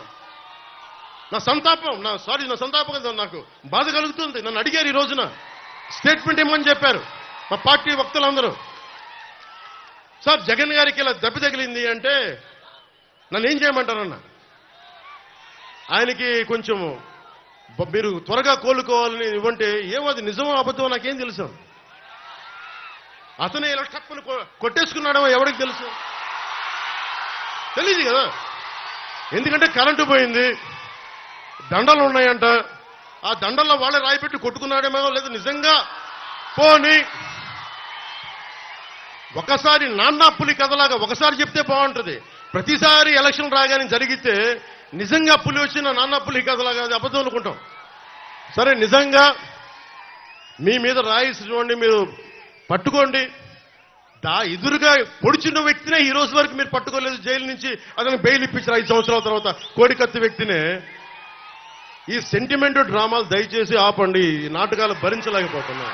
నా సంతాపం, నా సంతాపం కదా, నాకు బాధ కలుగుతుంది. నన్ను అడిగారు ఈ రోజున స్టేట్మెంట్ ఇమ్మని చెప్పారు మా పార్టీ వక్తలందరూ. సార్ జగన్ గారికి ఇలా దెబ్బ తగిలింది అంటే నన్ను ఏం చేయమంటారన్న? ఆయనకి కొంచెం మీరు త్వరగా కోలుకోవాలని ఇవ్వంటే ఏమో అది నిజమో అబద్ధమో నాకేం తెలుసు. అతనే ఇలా టప్పులు కొట్టేసుకున్నాడో ఎవరికి తెలుసు? తెలియదు కదా. ఎందుకంటే కరెంటు పోయింది, దండలు ఉన్నాయంట, ఆ దండల్లో వాళ్ళే రాయిపెట్టి కొట్టుకున్నాడేమో, లేదా నిజంగా పోని ఒకసారి నాన్న పులి కథలాగా ఒకసారి చెప్తే బాగుంటుంది. ప్రతిసారి ఎలక్షన్ రాగానే జరిగితే నిజంగా పులి వచ్చిన నాన్న పులి కథలాగా అది అబద్ధం అనుకుంటాం. సరే, నిజంగా మీ మీద రాయిసి చూడండి, మీరు పట్టుకోండి. ఎదురుగా పొడిచిన వ్యక్తినే ఈ రోజు వరకు మీరు పట్టుకోలేదు. జైలు నుంచి అతను బెయిల్ ఇప్పించారు 5 సంవత్సరాల తర్వాత. కోడికత్తి వ్యక్తినే. ఈ సెంటిమెంట్ డ్రామాలు దయచేసి ఆపండి. ఈ నాటకాలు భరించలేకపోతున్నాం.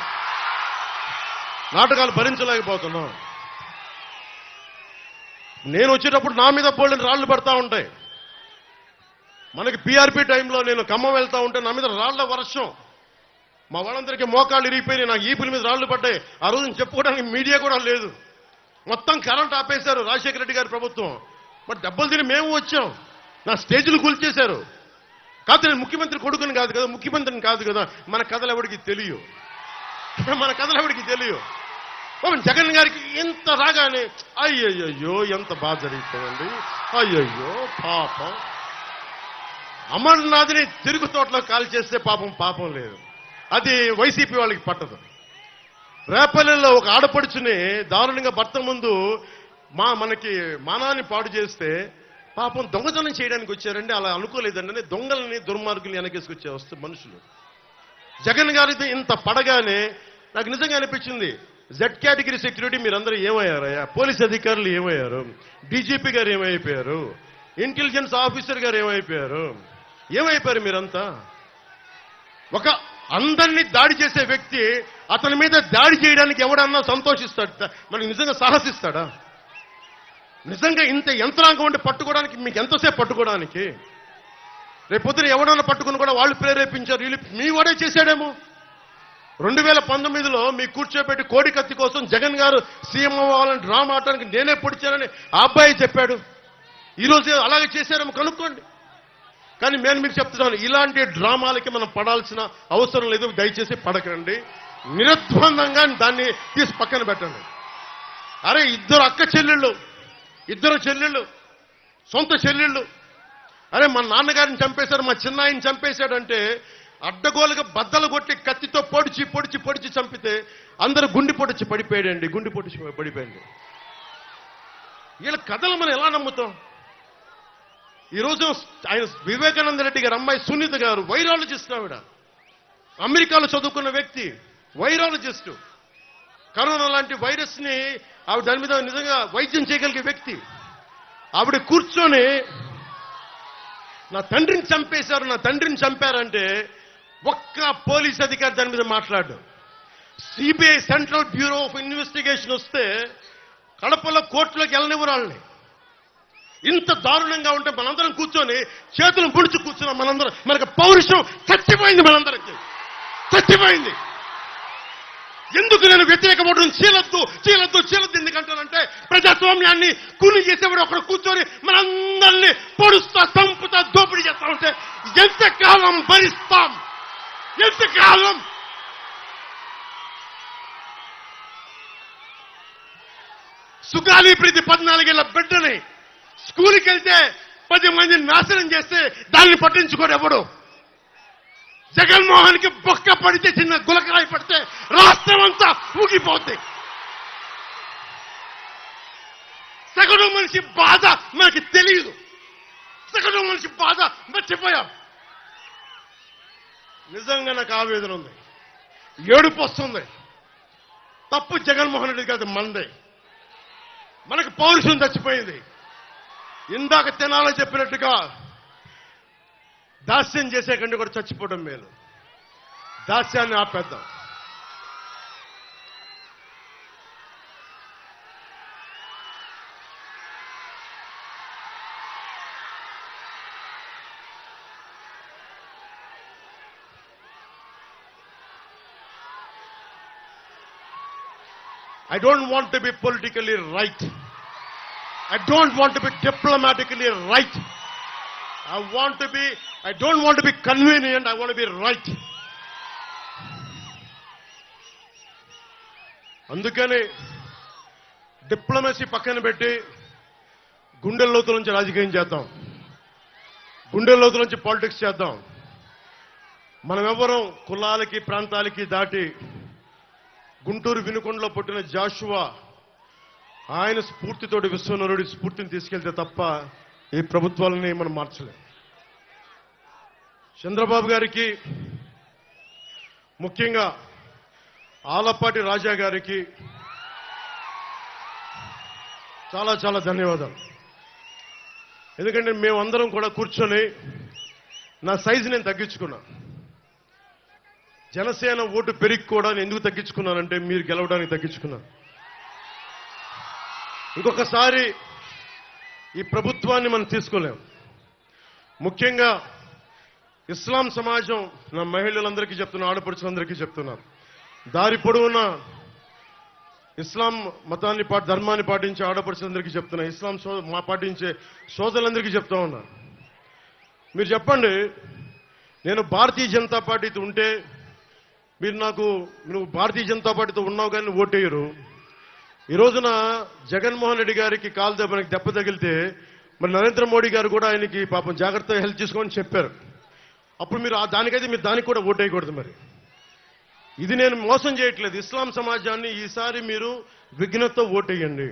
నేను వచ్చేటప్పుడు నా మీద బోల్డెన్ రాళ్లు పడతా ఉంటాయి. మనకి పీఆర్పీ టైంలో నేను ఖమ్మం వెళ్తా ఉంటే నా మీద రాళ్ల వర్షం. మా వాళ్ళందరికీ మోకాళ్ళు ఇరిగిపోయినాయి, నాకు ఈపుల మీద రాళ్లు పడ్డాయి. ఆ రోజున చెప్పుకోవడానికి మీడియా కూడా లేదు. మొత్తం కరెంట్ ఆపేశారు రాజశేఖర రెడ్డి గారి ప్రభుత్వం. మరి దెబ్బలు తిని మేము వచ్చాం. నా స్టేజ్లు కూల్చేశారు. కాదు, నేను ముఖ్యమంత్రి కొడుకుని కాదు కదా, ముఖ్యమంత్రిని కాదు కదా. మన కథలు ఎవరికి తెలియవు. జగన్ గారికి ఎంత రాగానే అయ్యయ్యో ఎంత బాధ జరిగిపోయింది, అయ్యయ్యో పాపం. అమర్నాథ్ని తిరుగు తోటలో కాల్ చేస్తే పాపం లేదు. అది వైసీపీ వాళ్ళకి పట్టదు. రేపల్లెల్లో ఒక ఆడపడుచుని దారుణంగా భర్త ముందు మనకి మానాన్ని పాడు చేస్తే పాపం దొంగతనం చేయడానికి వచ్చారండి. అలా అనుకోలేదండి. దొంగలని దుర్మార్గుల్ని వెనకేసుకొచ్చే వస్తే మనుషులు. జగన్ గారితో ఇంత పడగానే నాకు నిజంగా అనిపించింది, జెడ్ కేటగిరీ సెక్యూరిటీ మీరందరూ ఏమయ్యారయ్యా? పోలీస్ అధికారులు ఏమయ్యారు? డీజీపీ గారు ఏమైపోయారు? ఇంటెలిజెన్స్ ఆఫీసర్ గారు ఏమైపోయారు మీరంతా? ఒక అందరినీ దాడి చేసే వ్యక్తి అతని మీద దాడి చేయడానికి ఎవడన్నా సంతోషిస్తాడు? మనకి నిజంగా సాహసిస్తాడా? నిజంగా ఇంత యంత్రాంగం ఉంటే పట్టుకోవడానికి మీకు ఎంతసేపు పట్టుకోవడానికి? రేపొద్దున ఎవడన్నా పట్టుకుని కూడా వాళ్ళు ప్రేరేపించారు, వీళ్ళు మీ వాడే చేశాడేమో. 2019లో మీ కూర్చోబెట్టి కోడికత్తి కోసం జగన్ గారు సీఎం అవ్వాలని డ్రామా ఆడటానికి నేనే పొడిచానని ఆ అబ్బాయి చెప్పాడు. ఈరోజు అలాగే చేశారేమో కనుక్కోండి. కానీ నేను మీకు చెప్తున్నాను, ఇలాంటి డ్రామాలకి మనం పడాల్సిన అవసరం లేదు. దయచేసి పడకండి. నిర్ద్వందంగా దాన్ని తీసి పక్కన పెట్టండి. అరే, ఇద్దరు చెల్లెళ్ళు, సొంత చెల్లెళ్ళు. అరే, మా నాన్నగారిని చంపేశాడు, మా చిన్నాయిని చంపేశాడంటే అడ్డగోలుగా బద్దలు కొట్టి కత్తితో పొడిచి చంపితే అందరూ గుండి పొడిచి పడిపోయాడండి. వీళ్ళ కథలు మనం ఎలా నమ్ముతాం? ఈరోజు ఆయన వివేకానంద రెడ్డి గారు అమ్మాయి సునీత గారు వైరాలజిస్ట్. ఆవిడ అమెరికాలో చదువుకున్న వ్యక్తి, వైరాలజిస్టు. కరోనా లాంటి వైరస్ ని ఆవిడ దాని మీద నిజంగా వైద్యం చేయగలిగే వ్యక్తి. ఆవిడ కూర్చొని నా తండ్రిని చంపారంటే ఒక్క పోలీస్ అధికారి దాని మీద మాట్లాడు. CBI central bureau of investigation వస్తే కడపలో కోర్టులోకి వెళ్ళనివ్వరాళ్ళని. ఇంత దారుణంగా ఉంటే మనందరం కూర్చొని చేతులు పొడిచి కూర్చున్నాం. మనకు పౌరుషం చచ్చిపోయింది. చచ్చిపోయింది. ఎందుకు నేను వ్యతిరేకపడడం? చీలద్దు ఎందుకంటానంటే ప్రజాస్వామ్యాన్ని కూలి చేసేవాడు ఒకడు కూర్చొని మనందరినీ పొడుస్తా, చంపుతా, దోపిడీ చేస్తా ఉంటే ఎంతకాలం భరిస్తాం? ఎంతకాలం? సుగాలి ప్రీతి 14 ఏళ్ల బిడ్డని స్కూల్కి వెళ్తే 10 మందిని నాశనం చేస్తే దాన్ని పట్టించుకోడు ఎవడు. జగన్మోహన్ కి బొక్క పడితే, చిన్న గులకరాయి పడితే రాష్ట్రం అంతా ఊగిపోద్ది. సగటు మనిషి బాధ మనకి తెలియదు. సగటు మనిషి బాధ మర్చిపోయాం. నిజంగా నాకు ఆవేదన ఉంది, ఏడుపు వస్తుంది. తప్పు జగన్మోహన్ రెడ్డి కాదు, మనదే. మనకు పౌరుషం చచ్చిపోయింది. ఇందాక తెనాలి చెప్పినట్టుగా దాస్యం చేసే కంటే కూడా చచ్చిపోవడం మేలు. దాస్యాన్ని ఆపేద్దాం. I don't want to be politically right. I don't want to be diplomatically right. I don't want to be convenient, I want to be right. అందుకని డిప్లొమసీ పక్కన పెట్టి గుండెల లోతుల నుంచి రాజకీయం చేద్దాం. గుండెల లోతుల నుంచి పాలిటిక్స్ చేద్దాం. మనం ఎవరం కులాలకి ప్రాంతాలకి దాటి గుంటూరు వినుకొండలో పుట్టిన జాషువా ఆయన స్ఫూర్తితోటి విశ్వనరుడి స్ఫూర్తిని తీసుకెళ్తే తప్ప ఈ ప్రభుత్వాలని మనం మార్చలేం. చంద్రబాబు గారికి, ముఖ్యంగా ఆలపాటి రాజా గారికి చాలా చాలా ధన్యవాదాలు. ఎందుకంటే మేమందరం కూడా కూర్చొని నా సైజు నేను తగ్గించుకున్నా. జనసేన ఓటు పెరిగి కూడా నేను ఎందుకు తగ్గించుకున్నానంటే మీరు గెలవడానికి తగ్గించుకున్నాను. ఇంకొకసారి ఈ ప్రభుత్వాన్ని మనం తీసుకోలేం. ముఖ్యంగా ఇస్లాం సమాజం, నా మహిళలందరికీ చెప్తున్నా, ఆడపడుచులందరికీ చెప్తున్నాను, దారి పొడవున ఇస్లాం మతాన్ని ధర్మాన్ని పాటించే ఆడపడుచులందరికీ చెప్తున్నా, ఇస్లాం పాటించే సోదరులందరికీ చెప్తా ఉన్నా. మీరు చెప్పండి, నేను భారతీయ జనతా పార్టీతో ఉంటే మీరు నువ్వు భారతీయ జనతా పార్టీతో ఉన్నావు కానీ ఓటేయరు. ఈ రోజున జగన్మోహన్ రెడ్డి గారికి మనకి దెబ్బ తగిలితే మరి నరేంద్ర మోడీ గారు కూడా ఆయనకి పాపం జాగ్రత్తగా హెల్ప్ చేసుకోమని చెప్పారు. అప్పుడు మీరు దానికైతే మీరు దానికి కూడా ఓటేయకూడదు. మరి ఇది నేను మోసం చేయట్లేదు. ఇస్లాం సమాజాన్ని ఈసారి మీరు విఘ్నతతో ఓటేయండి.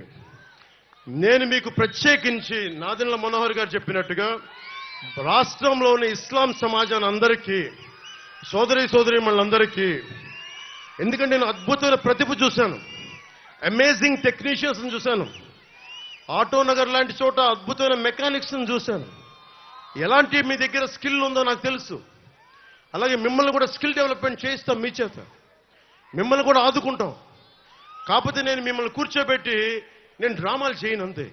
నేను మీకు ప్రత్యేకించి నాదెండ్ల మనోహర్ గారు చెప్పినట్టుగా రాష్ట్రంలోని ఇస్లాం సమాజాన్ని అందరికీ, సోదరీమణులందరికీ, ఎందుకంటే నేను అద్భుతమైన ప్రతిభ చూశాను, అమేజింగ్ టెక్నీషియన్స్ చూశాను, ఆటోనగర్ లాంటి చోట అద్భుతమైన మెకానిక్స్ చూశాను. ఎలాంటి మీ దగ్గర స్కిల్ ఉందో నాకు తెలుసు. అలాగే మిమ్మల్ని కూడా స్కిల్ డెవలప్మెంట్ చేయిస్తాం, మీ చేత మిమ్మల్ని కూడా ఆదుకుంటాం. కాకపోతే నేను మిమ్మల్ని కూర్చోబెట్టి నేను డ్రామాలు చేయను అంతే.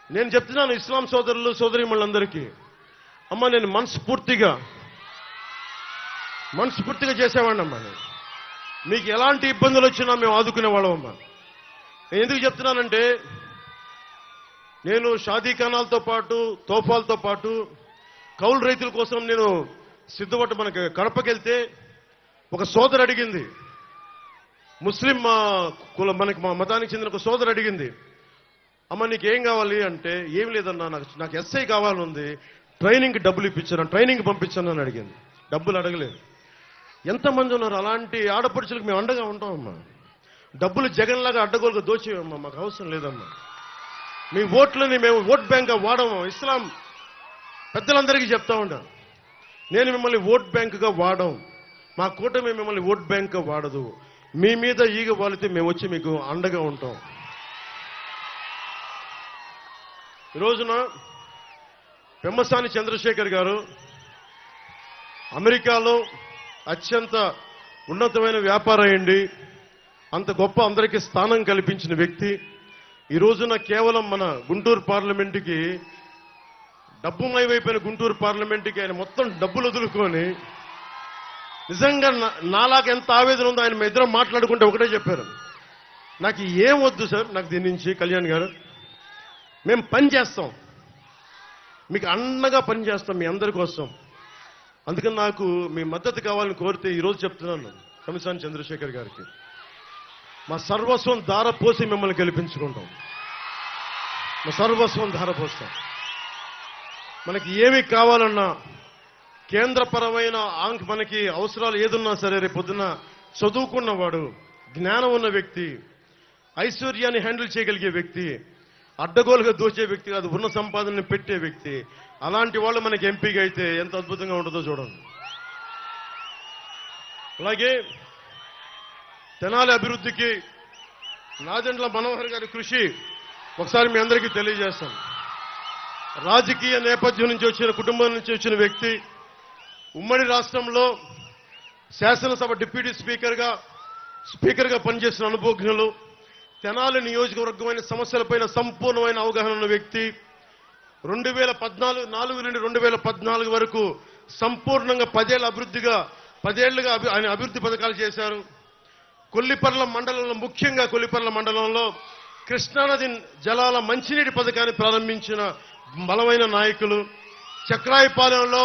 నేను చెప్తున్నాను ఇస్లాం సోదరులు సోదరీమణులందరికీ, అమ్మ నేను మనస్ఫూర్తిగా చేసేవాడిని అమ్మా. మీకు ఎలాంటి ఇబ్బందులు వచ్చినా మేము ఆదుకునేవాళ్ళం అమ్మా. నేను ఎందుకు చెప్తున్నానంటే నేను షాదీఖానాలతో పాటు తోఫాలతో పాటు కౌలు రైతుల కోసం నేను సిద్ధపట్టు మనకి కడపకెళ్తే ఒక సోదరు అడిగింది, ముస్లిం మనకి మా మతానికి చెందిన ఒక సోదరు అడిగింది, అమ్మ నీకేం కావాలి అంటే, ఏం లేదన్నా నాకు ఎస్ఐ కావాలనుంది, ట్రైనింగ్కి డబ్బులు ఇప్పించాను, ట్రైనింగ్ పంపించాను అని అడిగింది. డబ్బులు అడగలేదు. ఎంతమంది ఉన్నారు అలాంటి ఆడపడుచులకు మేము అండగా ఉంటామమ్మా. డబ్బులు జగన్లాగా అడ్డగోలుగా దోచేయమ్మా, మాకు అవసరం లేదమ్మా. మీ ఓట్లని మేము ఓట్ బ్యాంక్గా వాడము. ఇస్లాం పెద్దలందరికీ చెప్తా ఉంటాను, నేను మిమ్మల్ని ఓట్ బ్యాంకుగా వాడం, మా కూటమి మిమ్మల్ని ఓట్ బ్యాంక్గా వాడదు. మీ మీద ఈగ వాలితే మేము వచ్చి మీకు అండగా ఉంటాం. ఈ రోజున పెమ్మసాని చంద్రశేఖర్ గారు అమెరికాలో అత్యంత ఉన్నతమైన వ్యాపారం అయ్యండి, అంత గొప్ప అందరికీ స్థానం కల్పించిన వ్యక్తి. ఈ రోజున కేవలం మన గుంటూరు పార్లమెంటుకి డబ్బుమయమైపోయిన గుంటూరు పార్లమెంటుకి ఆయన మొత్తం డబ్బులు వదులుకొని, నిజంగా నాలాగా ఎంత ఆవేదన ఉందో ఆయన ఇద్దరం మాట్లాడుకుంటే ఒకటే చెప్పారు, నాకు ఏం వద్దు సార్, నాకు దీని నుంచి కళ్యాణ్ గారు మేము పని చేస్తాం, మీకు అండగా పని చేస్తాం మీ అందరి కోసం. అందుకని నాకు మీ మద్దతు కావాలని కోరితే ఈరోజు చెప్తున్నాను పెమ్మసాని చంద్రశేఖర్ గారికి, మా సర్వస్వం ధారపోసి మిమ్మల్ని గెలిపించుకుంటాం. మా సర్వస్వం ధారపోస్తాం. మనకి ఏమి కావాలన్నా కేంద్రపరమైన మనకి అవసరాలు ఏదున్నా సరే రేపు పొద్దున చదువుకున్నవాడు, జ్ఞానం ఉన్న వ్యక్తి, ఐశ్వర్యాన్ని హ్యాండిల్ చేయగలిగే వ్యక్తి, అడ్డగోలుగా దోచే వ్యక్తి కాదు, ఉన్న సంపాదనని పెట్టే వ్యక్తి. అలాంటి వాళ్ళు మనకి ఎంపీగా అయితే ఎంత అద్భుతంగా ఉంటుందో చూడండి. అలాగే తెనాలి అభివృద్ధికి నాదెండ్ల మనోహర్ గారి కృషి ఒకసారి మీ అందరికీ తెలియజేస్తాను. రాజకీయ నేపథ్యం నుంచి వచ్చిన, కుటుంబం నుంచి వచ్చిన వ్యక్తి, ఉమ్మడి రాష్ట్రంలో శాసనసభ డిప్యూటీ స్పీకర్గా పనిచేసిన అనుభవజ్ఞులు, తెనాలి నియోజకవర్గమైన సమస్యలపైన సంపూర్ణమైన అవగాహన ఉన్న వ్యక్తి. 2014 నుండి 2014 వరకు సంపూర్ణంగా 10 ఏళ్లుగా ఆయన అభివృద్ధి పథకాలు చేశారు. కొల్లిపర్ల మండలంలో, ముఖ్యంగా కొల్లిపర్ల మండలంలో కృష్ణానది జలాల మంచినీటి పథకాన్ని ప్రారంభించిన బలమైన నాయకులు. చక్రాయపాలెంలో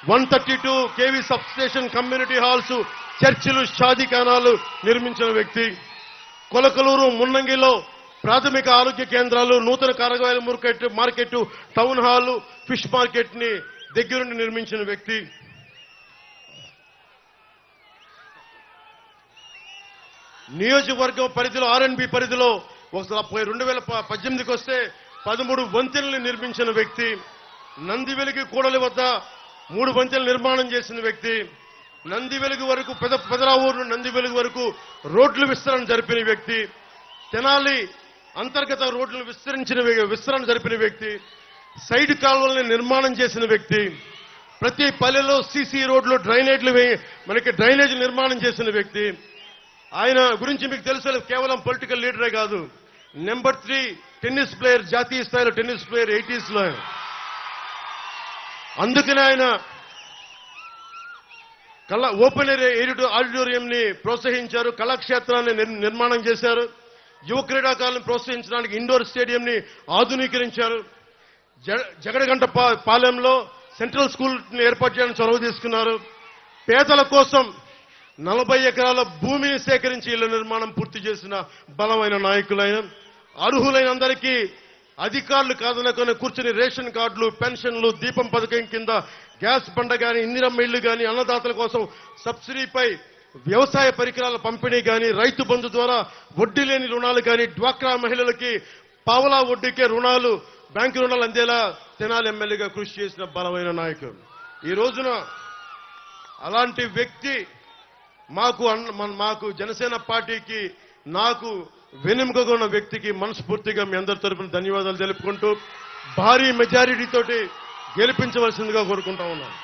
132 kV సబ్స్టేషన్, కమ్యూనిటీ హాల్స్, చర్చిలు, షాదీఖానాలు నిర్మించిన వ్యక్తి. కొలకలూరు, మున్నంగిలో ప్రాథమిక ఆరోగ్య కేంద్రాలు, నూతన కూరగాయల market, town hall, fish market ని దగ్గరుండి నిర్మించిన వ్యక్తి. నియోజకవర్గం పరిధిలో, ఆర్ఎండ్బి పరిధిలో 2018కి వస్తే 13 వంతెనలు నిర్మించిన వ్యక్తి. నందివెలుగు కూడలి వద్ద 3 వంతెనలు నిర్మాణం చేసిన వ్యక్తి. నందివెలుగు వరకు, పెదరావూరు నందివెలుగు వరకు రోడ్లు విస్తరణ జరిపిన వ్యక్తి. తెనాలి అంతర్గత రోడ్లను విస్తరణ జరిపిన వ్యక్తి. సైడ్ కాలువలను నిర్మాణం చేసిన వ్యక్తి. ప్రతి పల్లెలో సీసీ రోడ్లు, డ్రైనేజ్ నిర్మాణం చేసిన వ్యక్తి. ఆయన గురించి మీకు తెలుసు, కేవలం పొలిటికల్ లీడరే కాదు, నెంబర్ 3 టెన్నిస్ ప్లేయర్, జాతీయ స్థాయిలో టెన్నిస్ ప్లేయర్ 80s లో. అందుకనే ఆయన ఓపెన్ ఏరియా ఆడిటోరియం ని ప్రోత్సహించారు, కళాక్షేత్రాన్ని నిర్మాణం చేశారు. యువ క్రీడాకారులను ప్రోత్సహించడానికి ఇండోర్ స్టేడియం ని ఆధునీకరించారు. జగడగంట పాలెంలో సెంట్రల్ స్కూల్ ని ఏర్పాటు చేయడానికి చొరవ తీసుకున్నారు. పేదల కోసం 40 ఎకరాల భూమిని సేకరించి ఇళ్ల నిర్మాణం పూర్తి చేసిన బలమైన నాయకులైన, అర్హులైన అందరికీ అధికారులు కాదనుకుని కూర్చుని రేషన్ కార్డులు, పెన్షన్లు, దీపం పథకం కింద గ్యాస్ బండ గాని, ఇందిరమ్మ ఇళ్లు గాని, అన్నదాతల కోసం సబ్సిడీపై వ్యవసాయ పరికరాల పంపిణీ గాని, రైతు బంధు ద్వారా వడ్డీ లేని రుణాలు గాని, డ్వాక్రా మహిళలకి పావలా వడ్డీకే రుణాలు, బ్యాంకు రుణాలు అందేలా తెనాలి ఎమ్మెల్యేగా కృషి చేసిన బలమైన నాయకుడు. ఈ రోజున అలాంటి వ్యక్తి మాకు జనసేన పార్టీకి, నాకు వెన్నెముకగా ఉన్న వ్యక్తికి మనస్ఫూర్తిగా మీ అందరి తరపున ధన్యవాదాలు తెలుపుకుంటూ భారీ మెజారిటీ తోటి గెలిపించవలసిందిగా కోరుకుంటా ఉన్నాను.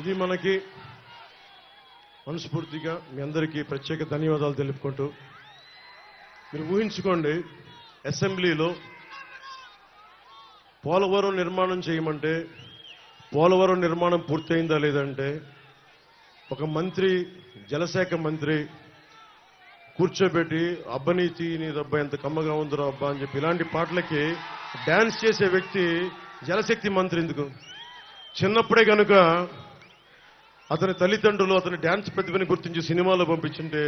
ఇది మనకి మనస్ఫూర్తిగా మీ అందరికీ ప్రత్యేక ధన్యవాదాలు తెలుపుకుంటూ, మీరు ఊహించుకోండి, అసెంబ్లీలో పోలవరం నిర్మాణం చేయమంటే పోలవరం నిర్మాణం పూర్తయిందా లేదంటే ఒక మంత్రి, జలశాఖ మంత్రి కూర్చోబెట్టి అబ్బనీతి నీ రబ్బా ఎంత కమ్మగా ఉందిరా అబ్బా అని చెప్పి ఇలాంటి పాటలకి డాన్స్ చేసే వ్యక్తి జలశక్తి మంత్రి ఎందుకు? చిన్నప్పుడే కనుక అతని తల్లిదండ్రులు అతని డ్యాన్స్ ప్రతిభని గుర్తించి సినిమాలో పంపించుంటే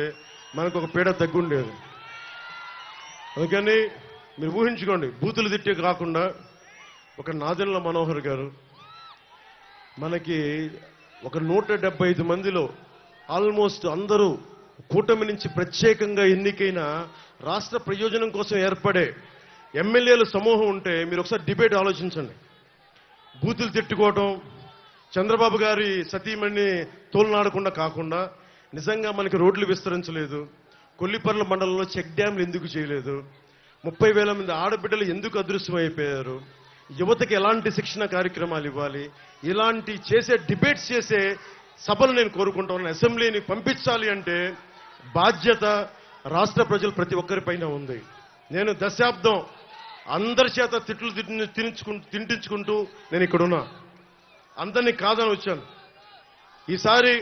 మనకు ఒక పీడ తగ్గుండేది. అందుకని మీరు ఊహించుకోండి, బూతులు తిట్టే కాకుండా ఒక నాదెండ్ల మనోహర్ గారు మనకి ఒక 175 మందిలో ఆల్మోస్ట్ అందరూ కూటమి నుంచి ప్రత్యేకంగా ఎన్నికైన రాష్ట్ర ప్రయోజనం కోసం ఏర్పడే ఎమ్మెల్యేల సమూహం ఉంటే మీరు ఒకసారి డిబేట్ ఆలోచించండి. బూతులు తిట్టుకోవటం, చంద్రబాబు గారి సతీమణిని తోలునాడకుండా కాకుండా నిజంగా మనకి రోడ్లు విస్తరించలేదు, కొల్లిపర్ల మండలంలో చెక్ డ్యాంలు ఎందుకు చేయలేదు, 30,000 మంది ఆడబిడ్డలు ఎందుకు అదృశ్యమైపోయారు, యువతకి ఎలాంటి శిక్షణ కార్యక్రమాలు ఇవ్వాలి, ఇలాంటి డిబేట్స్ చేసే సభలు నేను కోరుకుంటా ఉన్నాను. అసెంబ్లీని పంపించాలి అంటే బాధ్యత రాష్ట్ర ప్రజలు ప్రతి ఒక్కరిపైన ఉంది. నేను దశాబ్దం అందరి చేత తిట్లు తింటించుకుంటూ నేను ఇక్కడున్నా, అందరినీ కాదని వచ్చాను. ఈసారి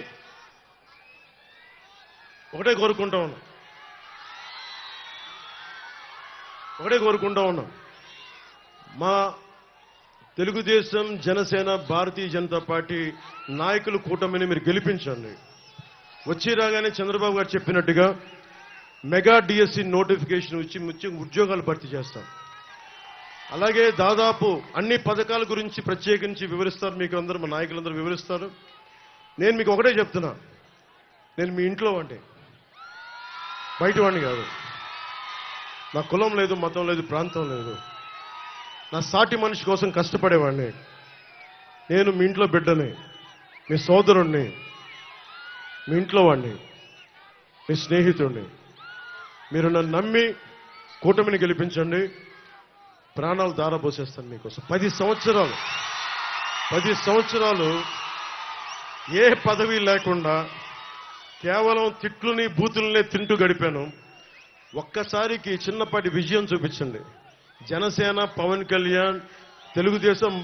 ఒకటే కోరుకుంటా ఉన్నా, మా తెలుగుదేశం, జనసేన, భారతీయ జనతా పార్టీ నాయకులు కూటమిని మీరు గెలిపించండి. వచ్చి రాగానే చంద్రబాబు గారు చెప్పినట్టుగా మెగా డిఎస్సి నోటిఫికేషన్ ఇచ్చి ఉద్యోగాలు భర్తీ చేస్తాం. అలాగే దాదాపు అన్ని పథకాల గురించి ప్రత్యేకించి వివరిస్తారు, మీకు అందరూ మా నాయకులందరూ వివరిస్తారు. నేను మీకు ఒకటే చెప్తున్నా, నేను మీ ఇంట్లో వాడిని, బయట వాడిని కాదు. నా కులం లేదు, మతం లేదు, ప్రాంతం లేదు. నా సాటి మనిషి కోసం కష్టపడేవాడిని. నేను మీ ఇంట్లో బిడ్డని, మీ సోదరుణ్ణి, మీ ఇంట్లో వాడిని, మీ స్నేహితుడిని. మీరు నన్ను నమ్మి కూటమిని గెలిపించండి, ప్రాణాలు దారబోసేస్తాను మీకోసం. 10 సంవత్సరాలు ఏ పదవి లేకుండా కేవలం తిట్లుని బూతులనే తింటూ గడిపాను. ఒక్కసారికి చిన్నపాటి విజయం చూపించండి. జనసేన, పవన్ కళ్యాణ్, తెలుగుదేశం,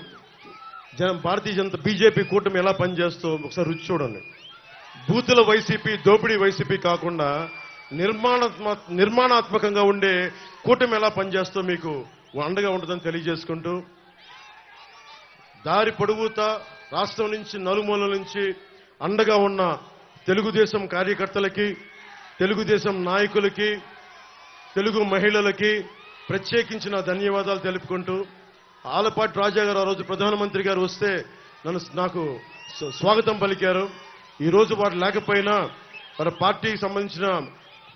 భారతీయ జనతా, బీజేపీ కూటమి ఎలా పనిచేస్తూ ఒకసారి రుచి చూడండి. బూతుల వైసీపీ, దోపిడీ వైసీపీ కాకుండా నిర్మాణాత్మకంగా ఉండే కూటమి ఎలా పనిచేస్తూ మీకు అండగా ఉంటుందని తెలియజేసుకుంటూ, దారి పొడుగుతా రాష్ట్రం నుంచి నలుమూలల నుంచి అండగా ఉన్న తెలుగుదేశం కార్యకర్తలకి, తెలుగుదేశం నాయకులకి, తెలుగు మహిళలకి ప్రత్యేకించిన ధన్యవాదాలు తెలుపుకుంటూ, ఆలపాటి రాజా గారు ఆ రోజు ప్రధానమంత్రి గారు వస్తే నాకు స్వాగతం పలికారు. ఈ రోజు వారు లేకపోయినా వారి పార్టీకి సంబంధించిన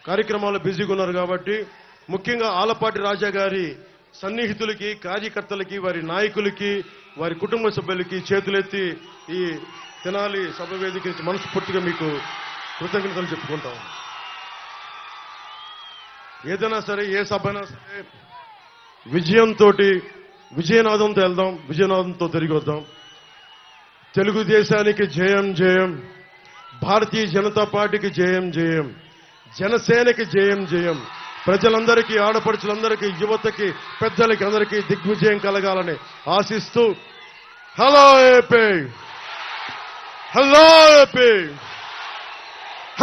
కార్యక్రమాలు బిజీగా ఉన్నారు కాబట్టి, ముఖ్యంగా ఆలపాటి రాజా గారి సన్నిహితులకి, కార్యకర్తలకి, వారి నాయకులకి, వారి కుటుంబ సభ్యులకి చేతులెత్తి ఈ తెనాలి సభ వేదిక నుంచి మనస్ఫూర్తిగా మీకు కృతజ్ఞతలు చెప్పుకుంటాం. ఏదైనా సరే, ఏ సభ అయినా సరే విజయనాదంతో వెళ్దాం, విజయనాదంతో తిరిగి వద్దాం. తెలుగుదేశానికి జయం జయం, భారతీయ జనతా పార్టీకి జయం జయం, జనసేనకి జయం జయం. ప్రజలందరికీ, ఆడపడుచులందరికీ, యువతకి, పెద్దలకి అందరికీ దిగ్విజయం కలగాలని ఆశిస్తూ, hello AP, hello AP,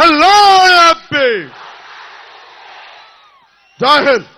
hello AP, జై హింద్.